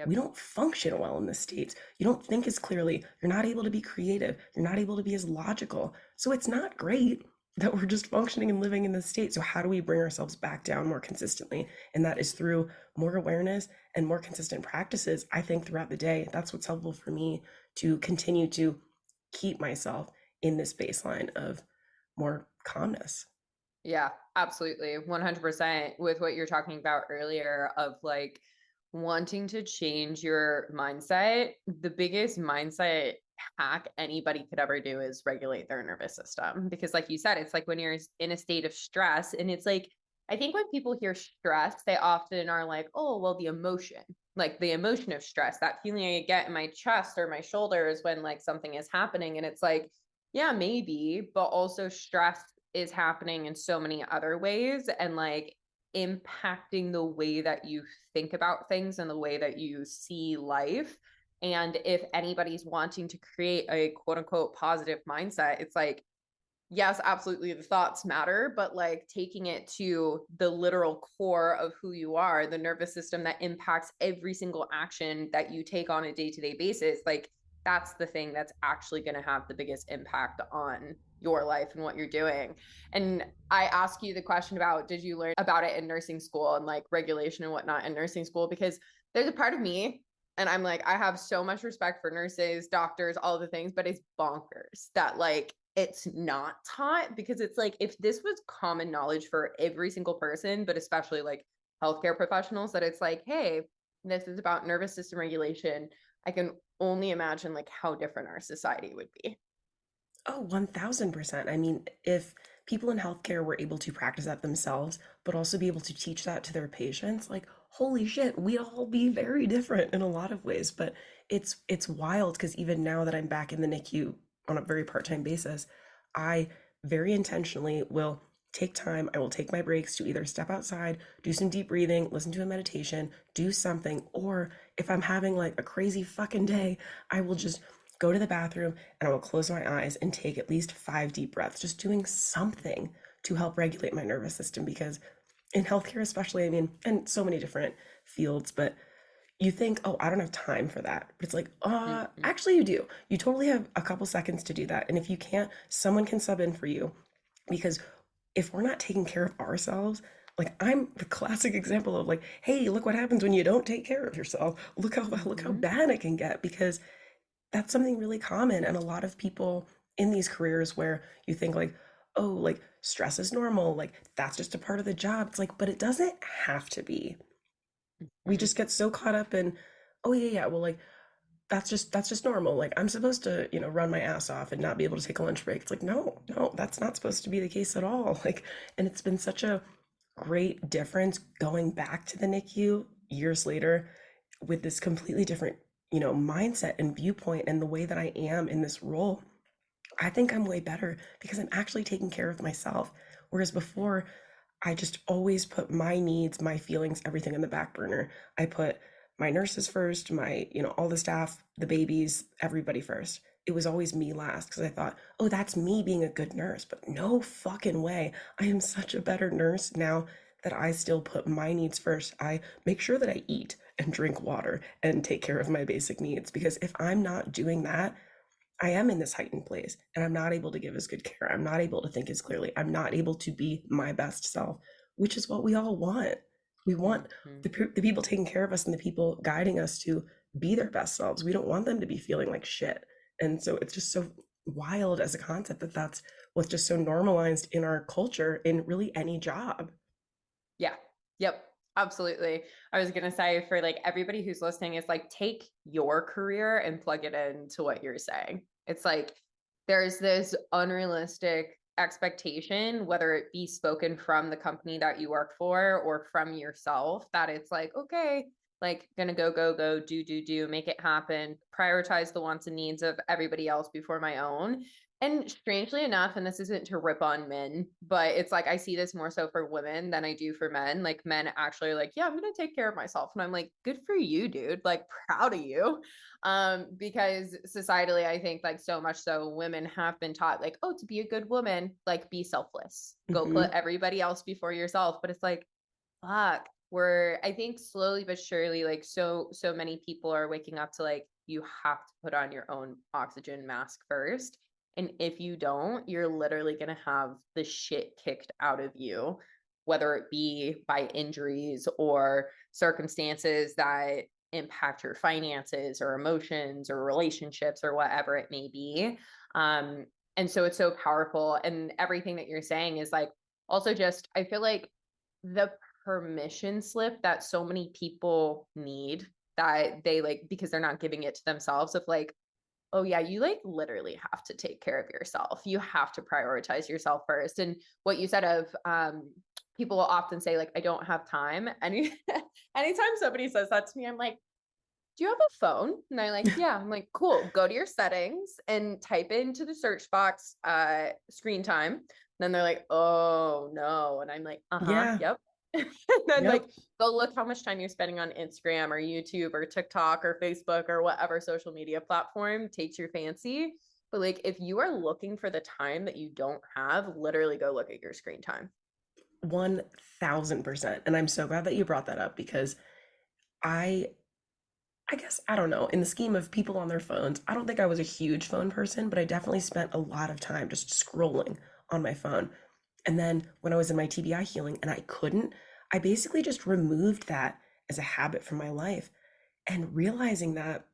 [SPEAKER 2] we
[SPEAKER 3] Yep.
[SPEAKER 2] don't function well in this state. You don't think as clearly. You're not able to be creative. You're not able to be as logical. So it's not great that we're just functioning and living in this state. So how do we bring ourselves back down more consistently? And that is through more awareness and more consistent practices, I think, throughout the day. That's what's helpful for me to continue to keep myself in this baseline of more calmness.
[SPEAKER 3] Yeah, absolutely. 100% with what you're talking about earlier of like wanting to change your mindset. The biggest mindset hack anybody could ever do is regulate their nervous system. Because, like you said, it's like when you're in a state of stress, and it's like, I think when people hear stress, they often are like, oh, well, like the emotion of stress, that feeling I get in my chest or my shoulders when like something is happening. And it's like, yeah, maybe, but also stress is happening in so many other ways and like impacting the way that you think about things and the way that you see life. And if anybody's wanting to create a quote unquote positive mindset, it's like, yes, absolutely, the thoughts matter, but like taking it to the literal core of who you are, the nervous system that impacts every single action that you take on a day-to-day basis, like that's the thing that's actually going to have the biggest impact on your life and what you're doing. And I ask you the question about, did you learn about it in nursing school and like regulation and whatnot in nursing school? Because there's a part of me, and I'm like, I have so much respect for nurses, doctors, all the things, but it's bonkers that like it's not taught, because it's like if this was common knowledge for every single person, but especially like healthcare professionals, that it's like, hey, this is about nervous system regulation. I can only imagine like how different our society would be.
[SPEAKER 2] Oh, 1000%. I mean, if people in healthcare were able to practice that themselves, but also be able to teach that to their patients, like, holy shit, we'd all be very different in a lot of ways. But it's wild because even now that I'm back in the NICU on a very part-time basis, I very intentionally will take time, I will take my breaks to either step outside, do some deep breathing, listen to a meditation, do something, or if I'm having like a crazy fucking day, I will just go to the bathroom and I will close my eyes and take at least 5 deep breaths, just doing something to help regulate my nervous system because in healthcare especially, I mean, and so many different fields, but you think, oh, I don't have time for that. But it's like,
[SPEAKER 3] Mhm.
[SPEAKER 2] actually you do. You totally have a couple seconds to do that. And if you can't, someone can sub in for you. Because if we're not taking care of ourselves, like I'm the classic example of like, hey, look what happens when you don't take care of yourself. Look how
[SPEAKER 3] Mhm.
[SPEAKER 2] bad it can get, because that's something really common. And a lot of people in these careers where you think like, oh, like stress is normal, like that's just a part of the job. It's like, but it doesn't have to be. We
[SPEAKER 3] Mhm.
[SPEAKER 2] just get so caught up in, oh yeah, yeah, well, like that's just normal. Like I'm supposed to, run my ass off and not be able to take a lunch break. It's like, no, no, that's not supposed to be the case at all. Like, and it's been such a great difference going back to the NICU years later with this completely different, mindset and viewpoint and the way that I am in this role. I think I'm way better because I'm actually taking care of myself. Whereas before, I just always put my needs, my feelings, everything in the back burner. I put my nurses first, my, all the staff, the babies, everybody first. It was always me last because I thought, oh, that's me being a good nurse. But no fucking way. I am such a better nurse now that I still put my needs first. I make sure that I eat and drink water and take care of my basic needs, because if I'm not doing that, I am in this heightened place and I'm not able to give as good care. I'm not able to think as clearly. I'm not able to be my best self, which is what we all want. We want
[SPEAKER 3] Mhm.
[SPEAKER 2] the people taking care of us and the people guiding us to be their best selves. We don't want them to be feeling like shit. And so it's just so wild as a concept that that's what's just so normalized in our culture in really any job.
[SPEAKER 3] Yeah. Yep. Absolutely. I was going to say for like everybody who's listening is like take your career and plug it into what you're saying. It's like there's this unrealistic expectation, whether it be spoken from the company that you work for or from yourself, that it's like, okay, like gonna go, do, make it happen, prioritize the wants and needs of everybody else before my own. And strangely enough, and this isn't to rip on men, but it's like I see this more so for women than I do for men. Like men actually are like, yeah, I'm gonna take care of myself. And I'm like, good for you, dude. Like proud of you. Because societally, I think like so much so women have been taught like, oh, to be a good woman, like be selfless. Go put
[SPEAKER 2] Hmm.
[SPEAKER 3] everybody else before yourself. But it's like, fuck, we're I think slowly but surely, like so many people are waking up to like you have to put on your own oxygen mask first. And if you don't, you're literally gonna have the shit kicked out of you, whether it be by injuries or circumstances that impact your finances or emotions or relationships or whatever it may be. Um, and so it's so powerful. And everything that you're saying is like also just, I feel like the permission slip that so many people need that they like because they're not giving it to themselves of like, oh yeah, you like literally have to take care of yourself. You have to prioritize yourself first. And what you said of people will often say like I don't have time. Anytime somebody says that to me, I'm like, do you have a phone? And they're like, yeah. I'm like, cool. Go to your settings and type into the search box screen time. And then they're like, oh no. And I'm like, uh-huh,
[SPEAKER 2] Yeah.
[SPEAKER 3] yep. And then
[SPEAKER 2] Yep.
[SPEAKER 3] like go look how much time you're spending on Instagram or YouTube or TikTok or Facebook or whatever social media platform takes your fancy. But like if you are looking for the time that you don't have, literally go look at your screen time.
[SPEAKER 2] 1000%. And I'm so glad that you brought that up because I I guess, I don't know, in the scheme of people on their phones, I don't think I was a huge phone person, but I definitely spent a lot of time just scrolling on my phone. And then when I was in my TBI healing and I couldn't, I basically just removed that as a habit from my life. And realizing that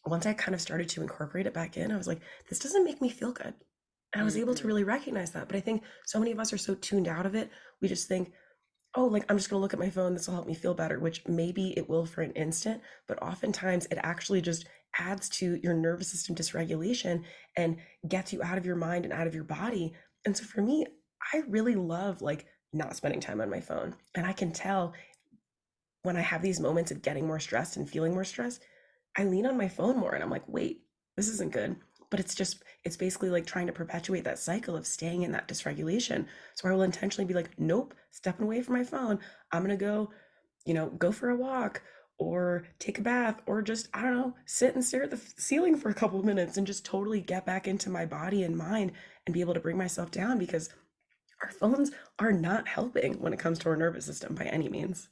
[SPEAKER 2] once I kind of started to incorporate it back in, I was like, this doesn't make me feel good. And I was able to
[SPEAKER 3] Mm-hmm.
[SPEAKER 2] really recognize that. But I think so many of us are so tuned out of it. We just think, oh, like I'm just gonna look at my phone, this will help me feel better, which maybe it will for an instant, but oftentimes it actually just adds to your nervous system dysregulation and gets you out of your mind and out of your body. And so for me, I really love like not spending time on my phone. And I can tell when I have these moments of getting more stressed and feeling more stressed, I lean on my phone more and I'm like, wait, this isn't good. But it's basically like trying to perpetuate that cycle of staying in that dysregulation. So I will intentionally be like, nope, stepping away from my phone. I'm going to go, go for a walk or take a bath or just, I don't know, sit and stare at the ceiling for a couple of minutes and just totally get back into my body and mind and be able to bring myself down because our phones are not helping when it comes to our nervous system by any means.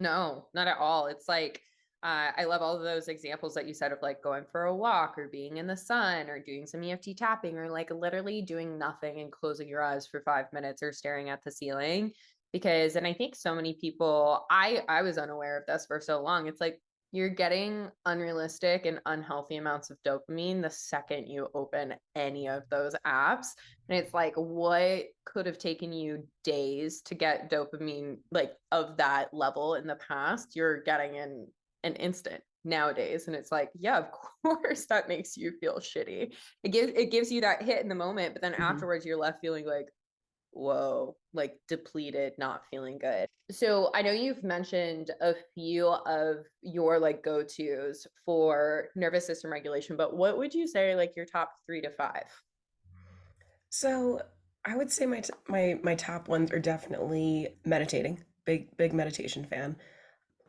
[SPEAKER 3] No, not at all. It's like, I love all of those examples that you said of like going for a walk or being in the sun or doing some EFT tapping or like literally doing nothing and closing your eyes for 5 minutes or staring at the ceiling. Because, and I think so many people, I was unaware of this for so long. It's like you're getting unrealistic and unhealthy amounts of dopamine the second you open any of those apps. And it's like, what could have taken you days to get dopamine like of that level in the past, you're getting in an instant nowadays. And it's like, yeah, of course that makes you feel shitty. It gives you that hit in the moment, but then
[SPEAKER 2] Mhm.
[SPEAKER 3] afterwards you're left feeling like, whoa, like depleted, not feeling good. So I know you've mentioned a few of your like go-tos for nervous system regulation, but what would you say like your top 3 to 5?
[SPEAKER 2] So I would say my top ones are definitely meditating. Big meditation fan.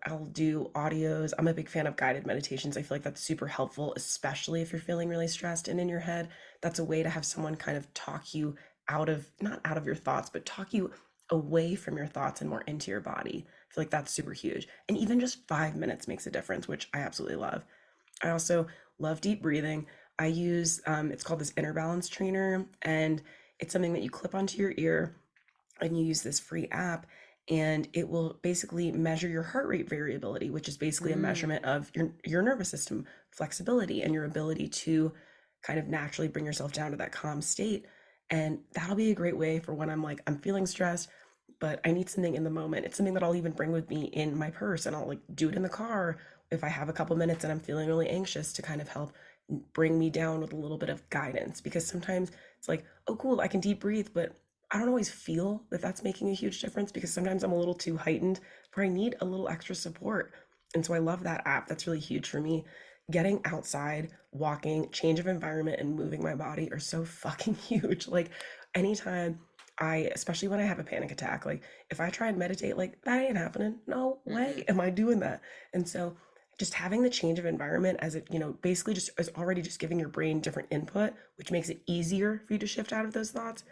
[SPEAKER 2] I'll do audios. I'm a big fan of guided meditations. I feel like that's super helpful, especially if you're feeling really stressed and in your head. That's a way to have someone kind of talk you out of, not out of your thoughts, but talk you away from your thoughts and more into your body. I feel like that's super huge. And even just 5 minutes makes a difference, which I absolutely love. I also love deep breathing. I use, it's called this inner balance trainer, and it's something that you clip onto your ear and you use this free app, and it will basically measure your heart rate variability, which is basically a measurement
[SPEAKER 3] Mm.
[SPEAKER 2] of your nervous system flexibility and your ability to kind of naturally bring yourself down to that calm state. And that'll be a great way for when I'm feeling stressed, but I need something in the moment. It's something that I'll even bring with me in my purse, and I'll like do it in the car if I have a couple minutes and I'm feeling really anxious, to kind of help bring me down with a little bit of guidance. Because sometimes it's like, oh cool, I can deep breathe, but I don't always feel that that's making a huge difference, because sometimes I'm a little too heightened where I need a little extra support. And so I love that app. That's really huge for me. Getting outside, walking, change of environment, and moving my body are so fucking huge. Like anytime especially when I have a panic attack, like if I try and meditate, like that ain't happening. No way
[SPEAKER 3] Mm-mm.
[SPEAKER 2] am I doing that. And so just having the change of environment, as it, basically just is already just giving your brain different input, which makes it easier for you to shift out of those thoughts.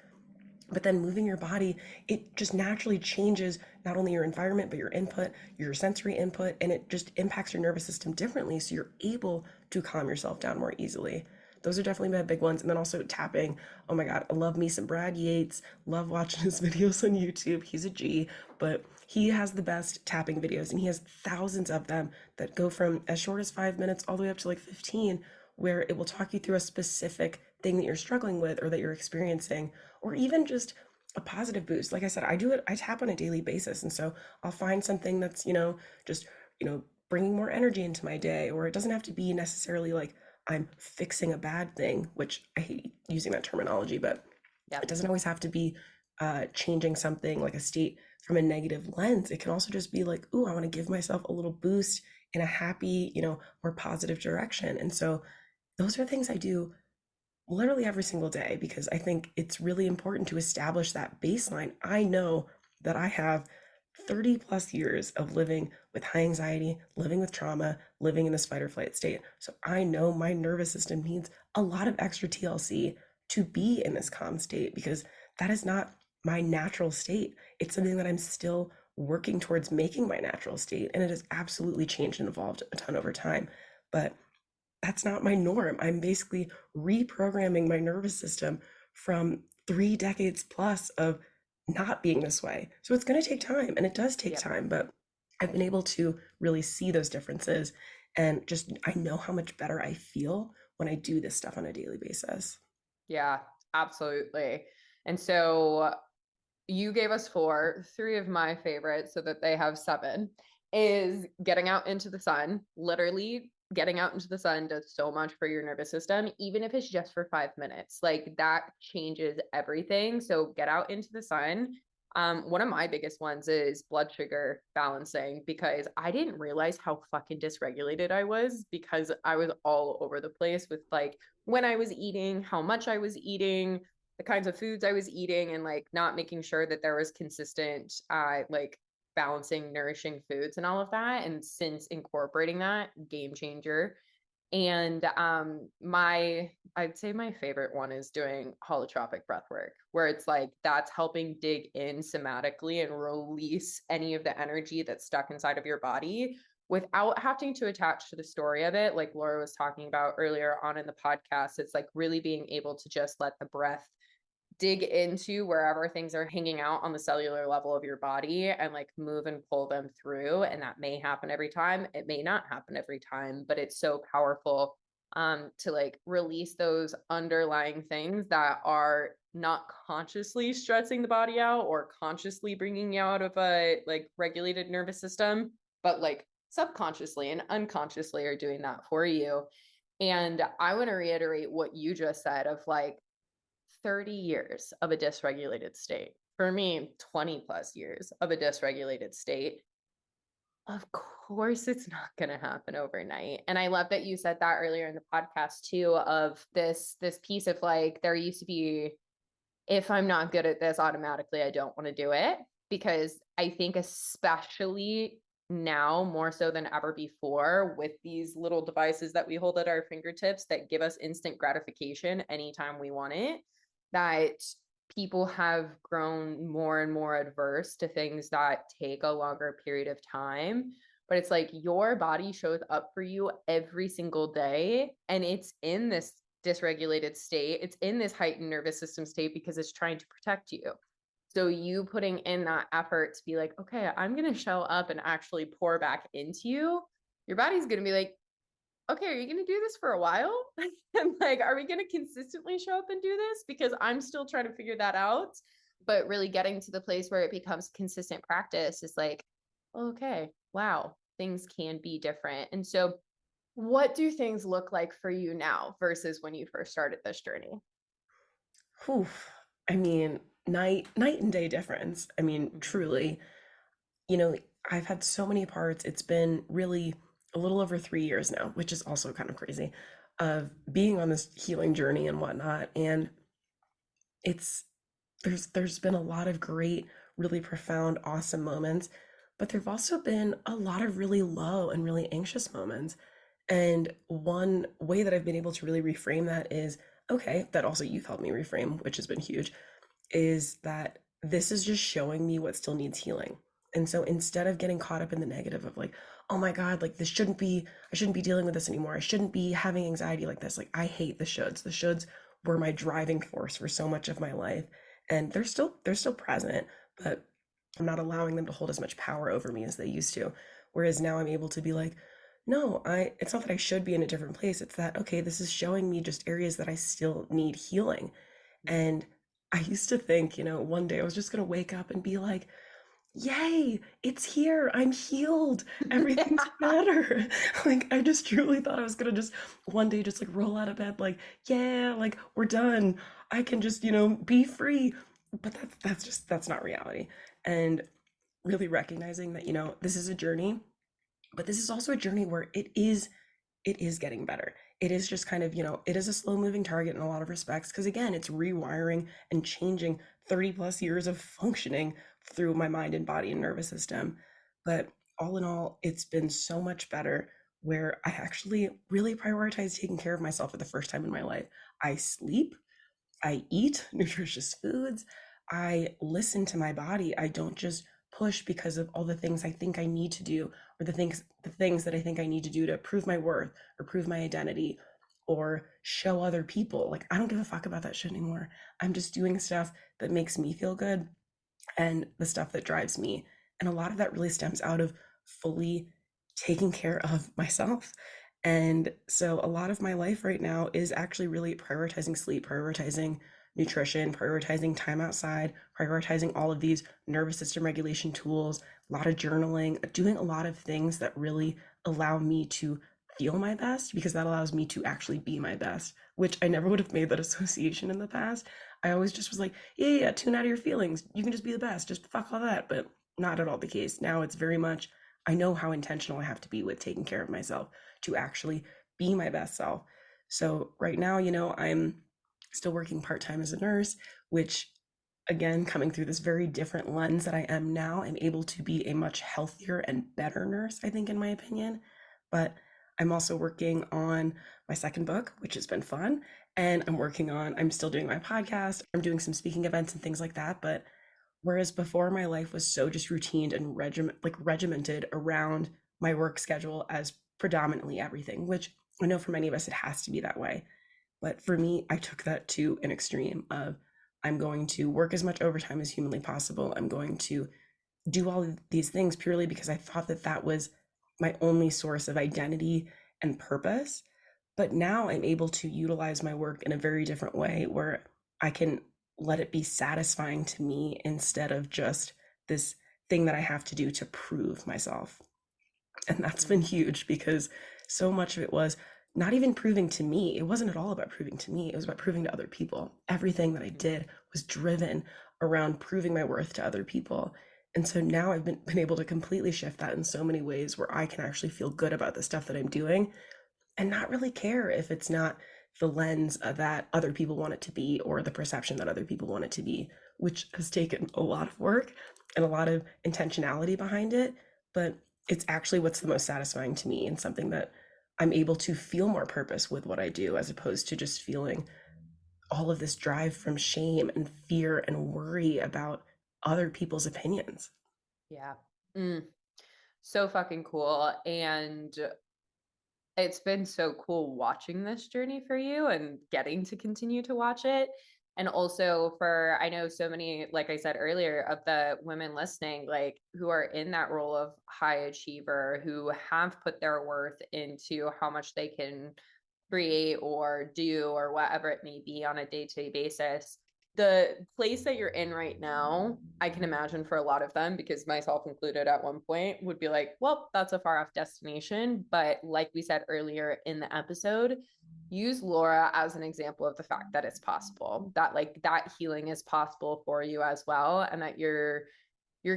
[SPEAKER 2] But then moving your body, it just naturally changes not only your environment, but your input, your sensory input, and it just impacts your nervous system differently. So you're able to calm yourself down more easily. Those are definitely my big ones. And then also tapping. Oh my God, I love me some Brad Yates. Love watching his videos on YouTube. He's a G, but he has the best tapping videos, and he has thousands of them that go from as short as 5 minutes all the way up to like 15, where it will talk you through a specific thing that you're struggling with or that you're experiencing, or even just a positive boost. Like I said, I tap on a daily basis. And so I'll find something that's, just, bringing more energy into my day, or it doesn't have to be necessarily like I'm fixing a bad thing, which I hate using that terminology, but it
[SPEAKER 3] Yep.
[SPEAKER 2] doesn't always have to be changing something like a state from a negative lens. It can also just be like, ooh, I want to give myself a little boost in a happy, more positive direction. And so those are things I do literally every single day, because I think it's really important to establish that baseline. I know that I have 30 plus years of living with high anxiety, living with trauma, living in this fight or flight state. So I know my nervous system needs a lot of extra TLC to be in this calm state, because that is not my natural state. It's something that I'm still working towards making my natural state. And it has absolutely changed and evolved a ton over time. But that's not my norm. I'm basically reprogramming my nervous system from 3 decades plus of not being this way. So it's going to take time, and it does take
[SPEAKER 3] Yep.
[SPEAKER 2] time, but I've been able to really see those differences, and just I know how much better I feel when I do this stuff on a daily basis.
[SPEAKER 3] Yeah, absolutely. And so you gave us four. Three of my favorites, so that they have seven, is getting out into the sun. Literally, getting out into the sun does so much for your nervous system, even if it's just for 5 minutes. Like that changes everything. So get out into the sun. One of my biggest ones is blood sugar balancing, because I didn't realize how fucking dysregulated I was, because I was all over the place with like when I was eating, how much I was eating, the kinds of foods I was eating, and like not making sure that there was consistent like balancing nourishing foods and all of that. And since incorporating that, game changer. And my I'd say my favorite one is doing holotropic breath work, where it's like that's helping dig in somatically and release any of the energy that's stuck inside of your body without having to attach to the story of it. Like Laura was talking about earlier on in the podcast, it's like really being able to just let the breath dig into wherever things are hanging out on the cellular level of your body and like move and pull them through. And that may happen every time. It may not happen every time, but it's so powerful to like release those underlying things that are not consciously stressing the body out or consciously bringing you out of a like regulated nervous system, but like subconsciously and unconsciously are doing that for you. And I want to reiterate what you just said of like 30 years of a dysregulated state. For me, 20 plus years of a dysregulated state. Of course, it's not going to happen overnight. And I love that you said that earlier in the podcast too, of this piece of like, there used to be, if I'm not good at this, automatically, I don't want to do it. Because I think especially now, more so than ever before, with these little devices that we hold at our fingertips that give us instant gratification anytime we want it, that people have grown more and more adverse to things that take a longer period of time. But it's like your body shows up for you every single day, and it's in this dysregulated state. It's in this heightened nervous system state because it's trying to protect you. So you putting in that effort to be like, okay, I'm going to show up and actually pour back into you. Your body's going to be like, okay, are you going to do this for a while? And like, are we going to consistently show up and do this? Because I'm still trying to figure that out. But really getting to the place where it becomes consistent practice is like, okay, wow, things can be different. And so what do things look like for you now versus when you first started this journey?
[SPEAKER 2] Whew. I mean, night and day difference. I mean, truly, you know, I've had so many parts. It's been really a little over 3 years now, which is also kind of crazy, of being on this healing journey and whatnot. And it's there's been a lot of great, really profound, awesome moments, but there've also been a lot of really low and really anxious moments. And one way that I've been able to really reframe that is, okay, that also you've helped me reframe, which has been huge, is that this is just showing me what still needs healing. And so instead of getting caught up in the negative of like, oh my God, like this shouldn't be, I shouldn't be dealing with this anymore. I shouldn't be having anxiety like this. Like I hate the shoulds. The shoulds were my driving force for so much of my life. And they're still present, but I'm not allowing them to hold as much power over me as they used to. Whereas now I'm able to be like, no, it's not that I should be in a different place. It's that, okay, this is showing me just areas that I still need healing. And I used to think, one day I was just going to wake up and be like, yay, it's here. I'm healed. Everything's better. Like, I just truly thought I was going to just one day just like roll out of bed, like, yeah, like we're done. I can just, be free. But that's not reality. And really recognizing that, this is a journey, but this is also a journey where it is getting better. It is just kind of, it is a slow moving target in a lot of respects. Because again, it's rewiring and changing 30 plus years of functioning through my mind and body and nervous system. But all in all, it's been so much better where I actually really prioritize taking care of myself for the first time in my life. I sleep, I eat nutritious foods, I listen to my body. I don't just push because of all the things I think I need to do, or the things that I think I need to do to prove my worth or prove my identity or show other people. Like I don't give a fuck about that shit anymore. I'm just doing stuff that makes me feel good and the stuff that drives me. And a lot of that really stems out of fully taking care of myself. And so a lot of my life right now is actually really prioritizing sleep, prioritizing nutrition, prioritizing time outside, prioritizing all of these nervous system regulation tools, a lot of journaling, doing a lot of things that really allow me to feel my best, because that allows me to actually be my best, which I never would have made that association in the past. I always just was like, yeah, tune out of your feelings. You can just be the best. Just fuck all that. But not at all the case. Now it's very much, I know how intentional I have to be with taking care of myself to actually be my best self. So right now, I'm still working part-time as a nurse, which again, coming through this very different lens that I am now, I'm able to be a much healthier and better nurse, I think, in my opinion. But I'm also working on my second book, which has been fun. and I'm still doing my podcast. I'm doing some speaking events and things like that. But whereas before my life was so just routine and regimented around my work schedule as predominantly everything, which I know for many of us it has to be that way. But for me, I took that to an extreme of I'm going to work as much overtime as humanly possible. I'm going to do all of these things purely because I thought that that was my only source of identity and purpose. But now I'm able to utilize my work in a very different way where I can let it be satisfying to me instead of just this thing that I have to do to prove myself. And that's been huge because so much of it was not even proving to me. It wasn't at all about proving to me. It was about proving to other people. Everything that I did was driven around proving my worth to other people. And so now I've been able to completely shift that in so many ways where I can actually feel good about the stuff that I'm doing and not really care if it's not the lens that other people want it to be or the perception that other people want it to be, which has taken a lot of work and a lot of intentionality behind it. But it's actually what's the most satisfying to me and something that I'm able to feel more purpose with what I do as opposed to just feeling all of this drive from shame and fear and worry about other people's opinions.
[SPEAKER 3] Yeah. Mm, so fucking cool. And it's been so cool watching this journey for you and getting to continue to watch it. And also for, I know so many, like I said earlier, of the women listening, like who are in that role of high achiever, who have put their worth into how much they can create or do or whatever it may be on a day-to-day basis. The place that you're in right now, I can imagine for a lot of them, because myself included at one point, would be like, well, that's a far off destination. But like we said earlier in the episode, use Laura as an example of the fact that it's possible, that like that healing is possible for you as well, and that you're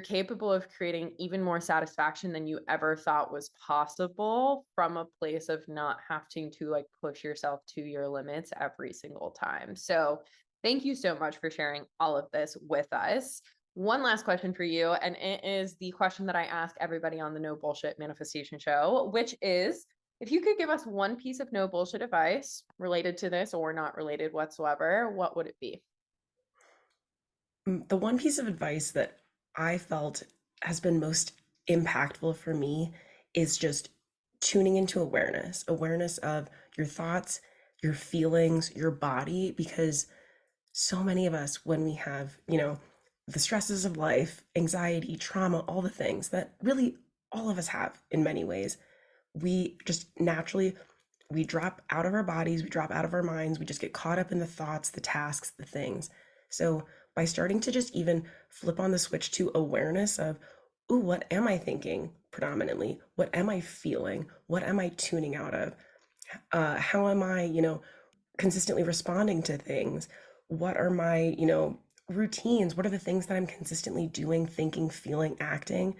[SPEAKER 3] capable of creating even more satisfaction than you ever thought was possible from a place of not having to like push yourself to your limits every single time. So thank you so much for sharing all of this with us. One last question for you, and it is the question that I ask everybody on the No Bullshit Manifestation Show, which is, if you could give us one piece of no bullshit advice related to this or not related whatsoever, what would it be?
[SPEAKER 2] The one piece of advice that I felt has been most impactful for me is just tuning into awareness of your thoughts, your feelings, your body, because so many of us, when we have, the stresses of life, anxiety, trauma, all the things that really all of us have in many ways, we just naturally we drop out of our bodies, we drop out of our minds, we just get caught up in the thoughts, the tasks, the things. So by starting to just even flip on the switch to awareness of, ooh, what am I thinking predominantly? What am I feeling? What am I tuning out of? How am I, consistently responding to things? What are my, routines? What are the things that I'm consistently doing, thinking, feeling, acting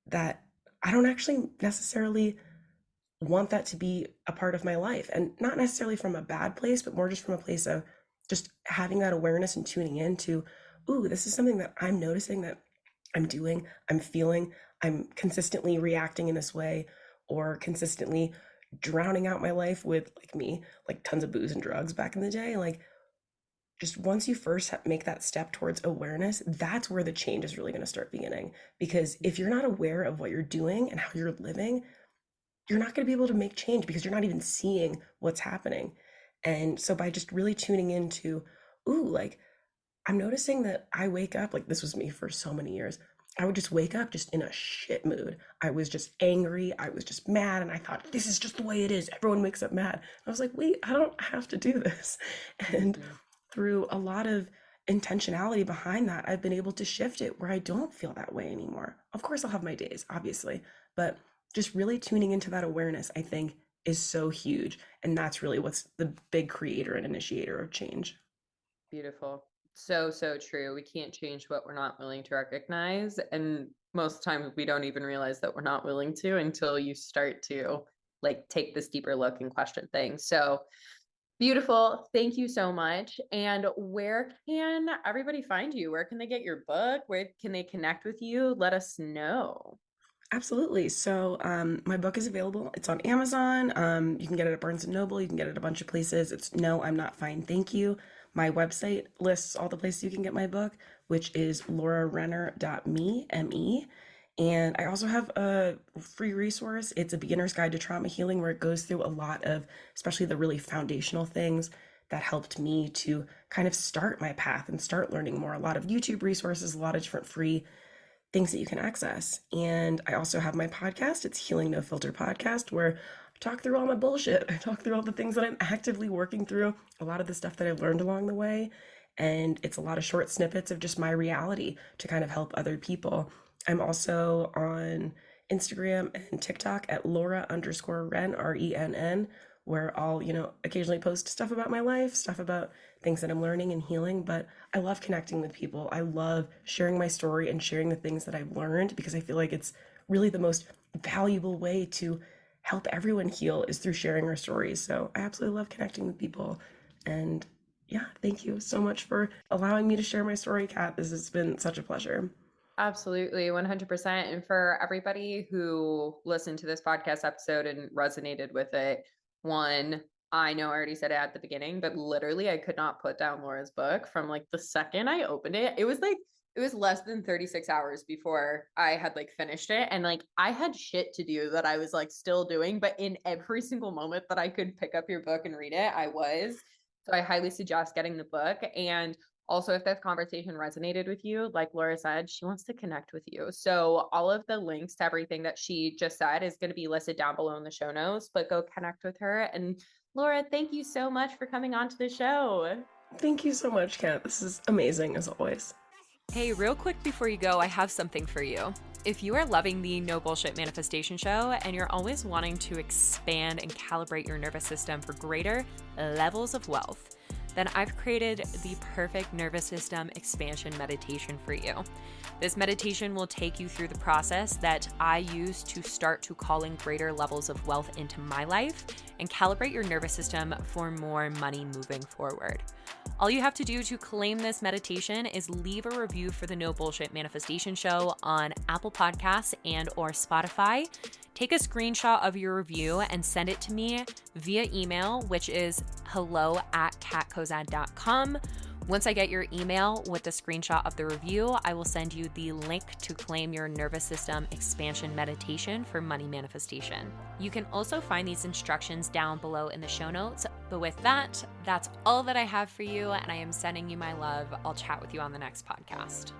[SPEAKER 2] that I don't actually necessarily want that to be a part of my life, and not necessarily from a bad place, but more just from a place of just having that awareness and tuning in to, ooh, this is something that I'm noticing that I'm doing, I'm feeling, I'm consistently reacting in this way, or consistently drowning out my life with, like me, like tons of booze and drugs back in the day. Like, just once you first make that step towards awareness, that's where the change is really going to start beginning. Because if you're not aware of what you're doing and how you're living, you're not going to be able to make change because you're not even seeing what's happening. And so by just really tuning into, ooh, like I'm noticing that I wake up, like this was me for so many years. I would just wake up just in a shit mood. I was just angry. I was just mad. And I thought, this is just the way it is. Everyone wakes up mad. I was like, wait, I don't have to do this. And
[SPEAKER 3] Mhm.
[SPEAKER 2] through a lot of intentionality behind that, I've been able to shift it where I don't feel that way anymore. Of course, I'll have my days, obviously, but just really tuning into that awareness, I think, is so huge. And that's really what's the big creator and initiator of change.
[SPEAKER 3] Beautiful. So, so true. We can't change what we're not willing to recognize. And most times we don't even realize that we're not willing to until you start to like take this deeper look and question things. So beautiful. Thank you so much. And where can everybody find you? Where can they get your book? Where can they connect with you? Let us know.
[SPEAKER 2] Absolutely. So, my book is available. It's on Amazon. You can get it at Barnes and Noble. You can get it at a bunch of places. It's No, I'm Not Fine, Thank You. My website lists all the places you can get my book, which is laurarenner.me, M-E. And I also have a free resource. It's a beginner's guide to trauma healing where it goes through a lot of, especially the really foundational things that helped me to kind of start my path and start learning more. A lot of YouTube resources, a lot of different free things that you can access. And I also have my podcast. It's Healing No Filter Podcast, where I talk through all my bullshit. I talk through all the things that I'm actively working through, a lot of the stuff that I've learned along the way. And it's a lot of short snippets of just my reality to kind of help other people. I'm also on Instagram and TikTok at Laura_Ren, RENN, where I'll, occasionally post stuff about my life, stuff about things that I'm learning and healing. But I love connecting with people. I love sharing my story and sharing the things that I've learned because I feel like it's really the most valuable way to help everyone heal is through sharing our stories. So I absolutely love connecting with people. And yeah, thank you so much for allowing me to share my story, Kat. This has been such a pleasure.
[SPEAKER 3] Absolutely, 100%. And for everybody who listened to this podcast episode and resonated with it, one, I know I already said it at the beginning, but literally I could not put down Laura's book from like the second I opened it. It was less than 36 hours before I had like finished it. And like I had shit to do that I was like still doing, but in every single moment that I could pick up your book and read it, I was. So I highly suggest getting the book. And also, if this conversation resonated with you, like Laura said, she wants to connect with you. So all of the links to everything that she just said is going to be listed down below in the show notes, but go connect with her. And Laura, thank you so much for coming on to the show.
[SPEAKER 2] Thank you so much, Kat. This is amazing as always.
[SPEAKER 1] Hey, real quick before you go, I have something for you. If you are loving the No Bullshit Manifestation Show and you're always wanting to expand and calibrate your nervous system for greater levels of wealth, then I've created the perfect nervous system expansion meditation for you. This meditation will take you through the process that I use to start to call in greater levels of wealth into my life and calibrate your nervous system for more money moving forward. All you have to do to claim this meditation is leave a review for the No Bullshit Manifestation Show on Apple Podcasts and or Spotify. Take a screenshot of your review and send it to me via email, which is hello@katkozad.com. Once I get your email with the screenshot of the review, I will send you the link to claim your nervous system expansion meditation for money manifestation. You can also find these instructions down below in the show notes. But with that, that's all that I have for you, and I am sending you my love. I'll chat with you on the next podcast.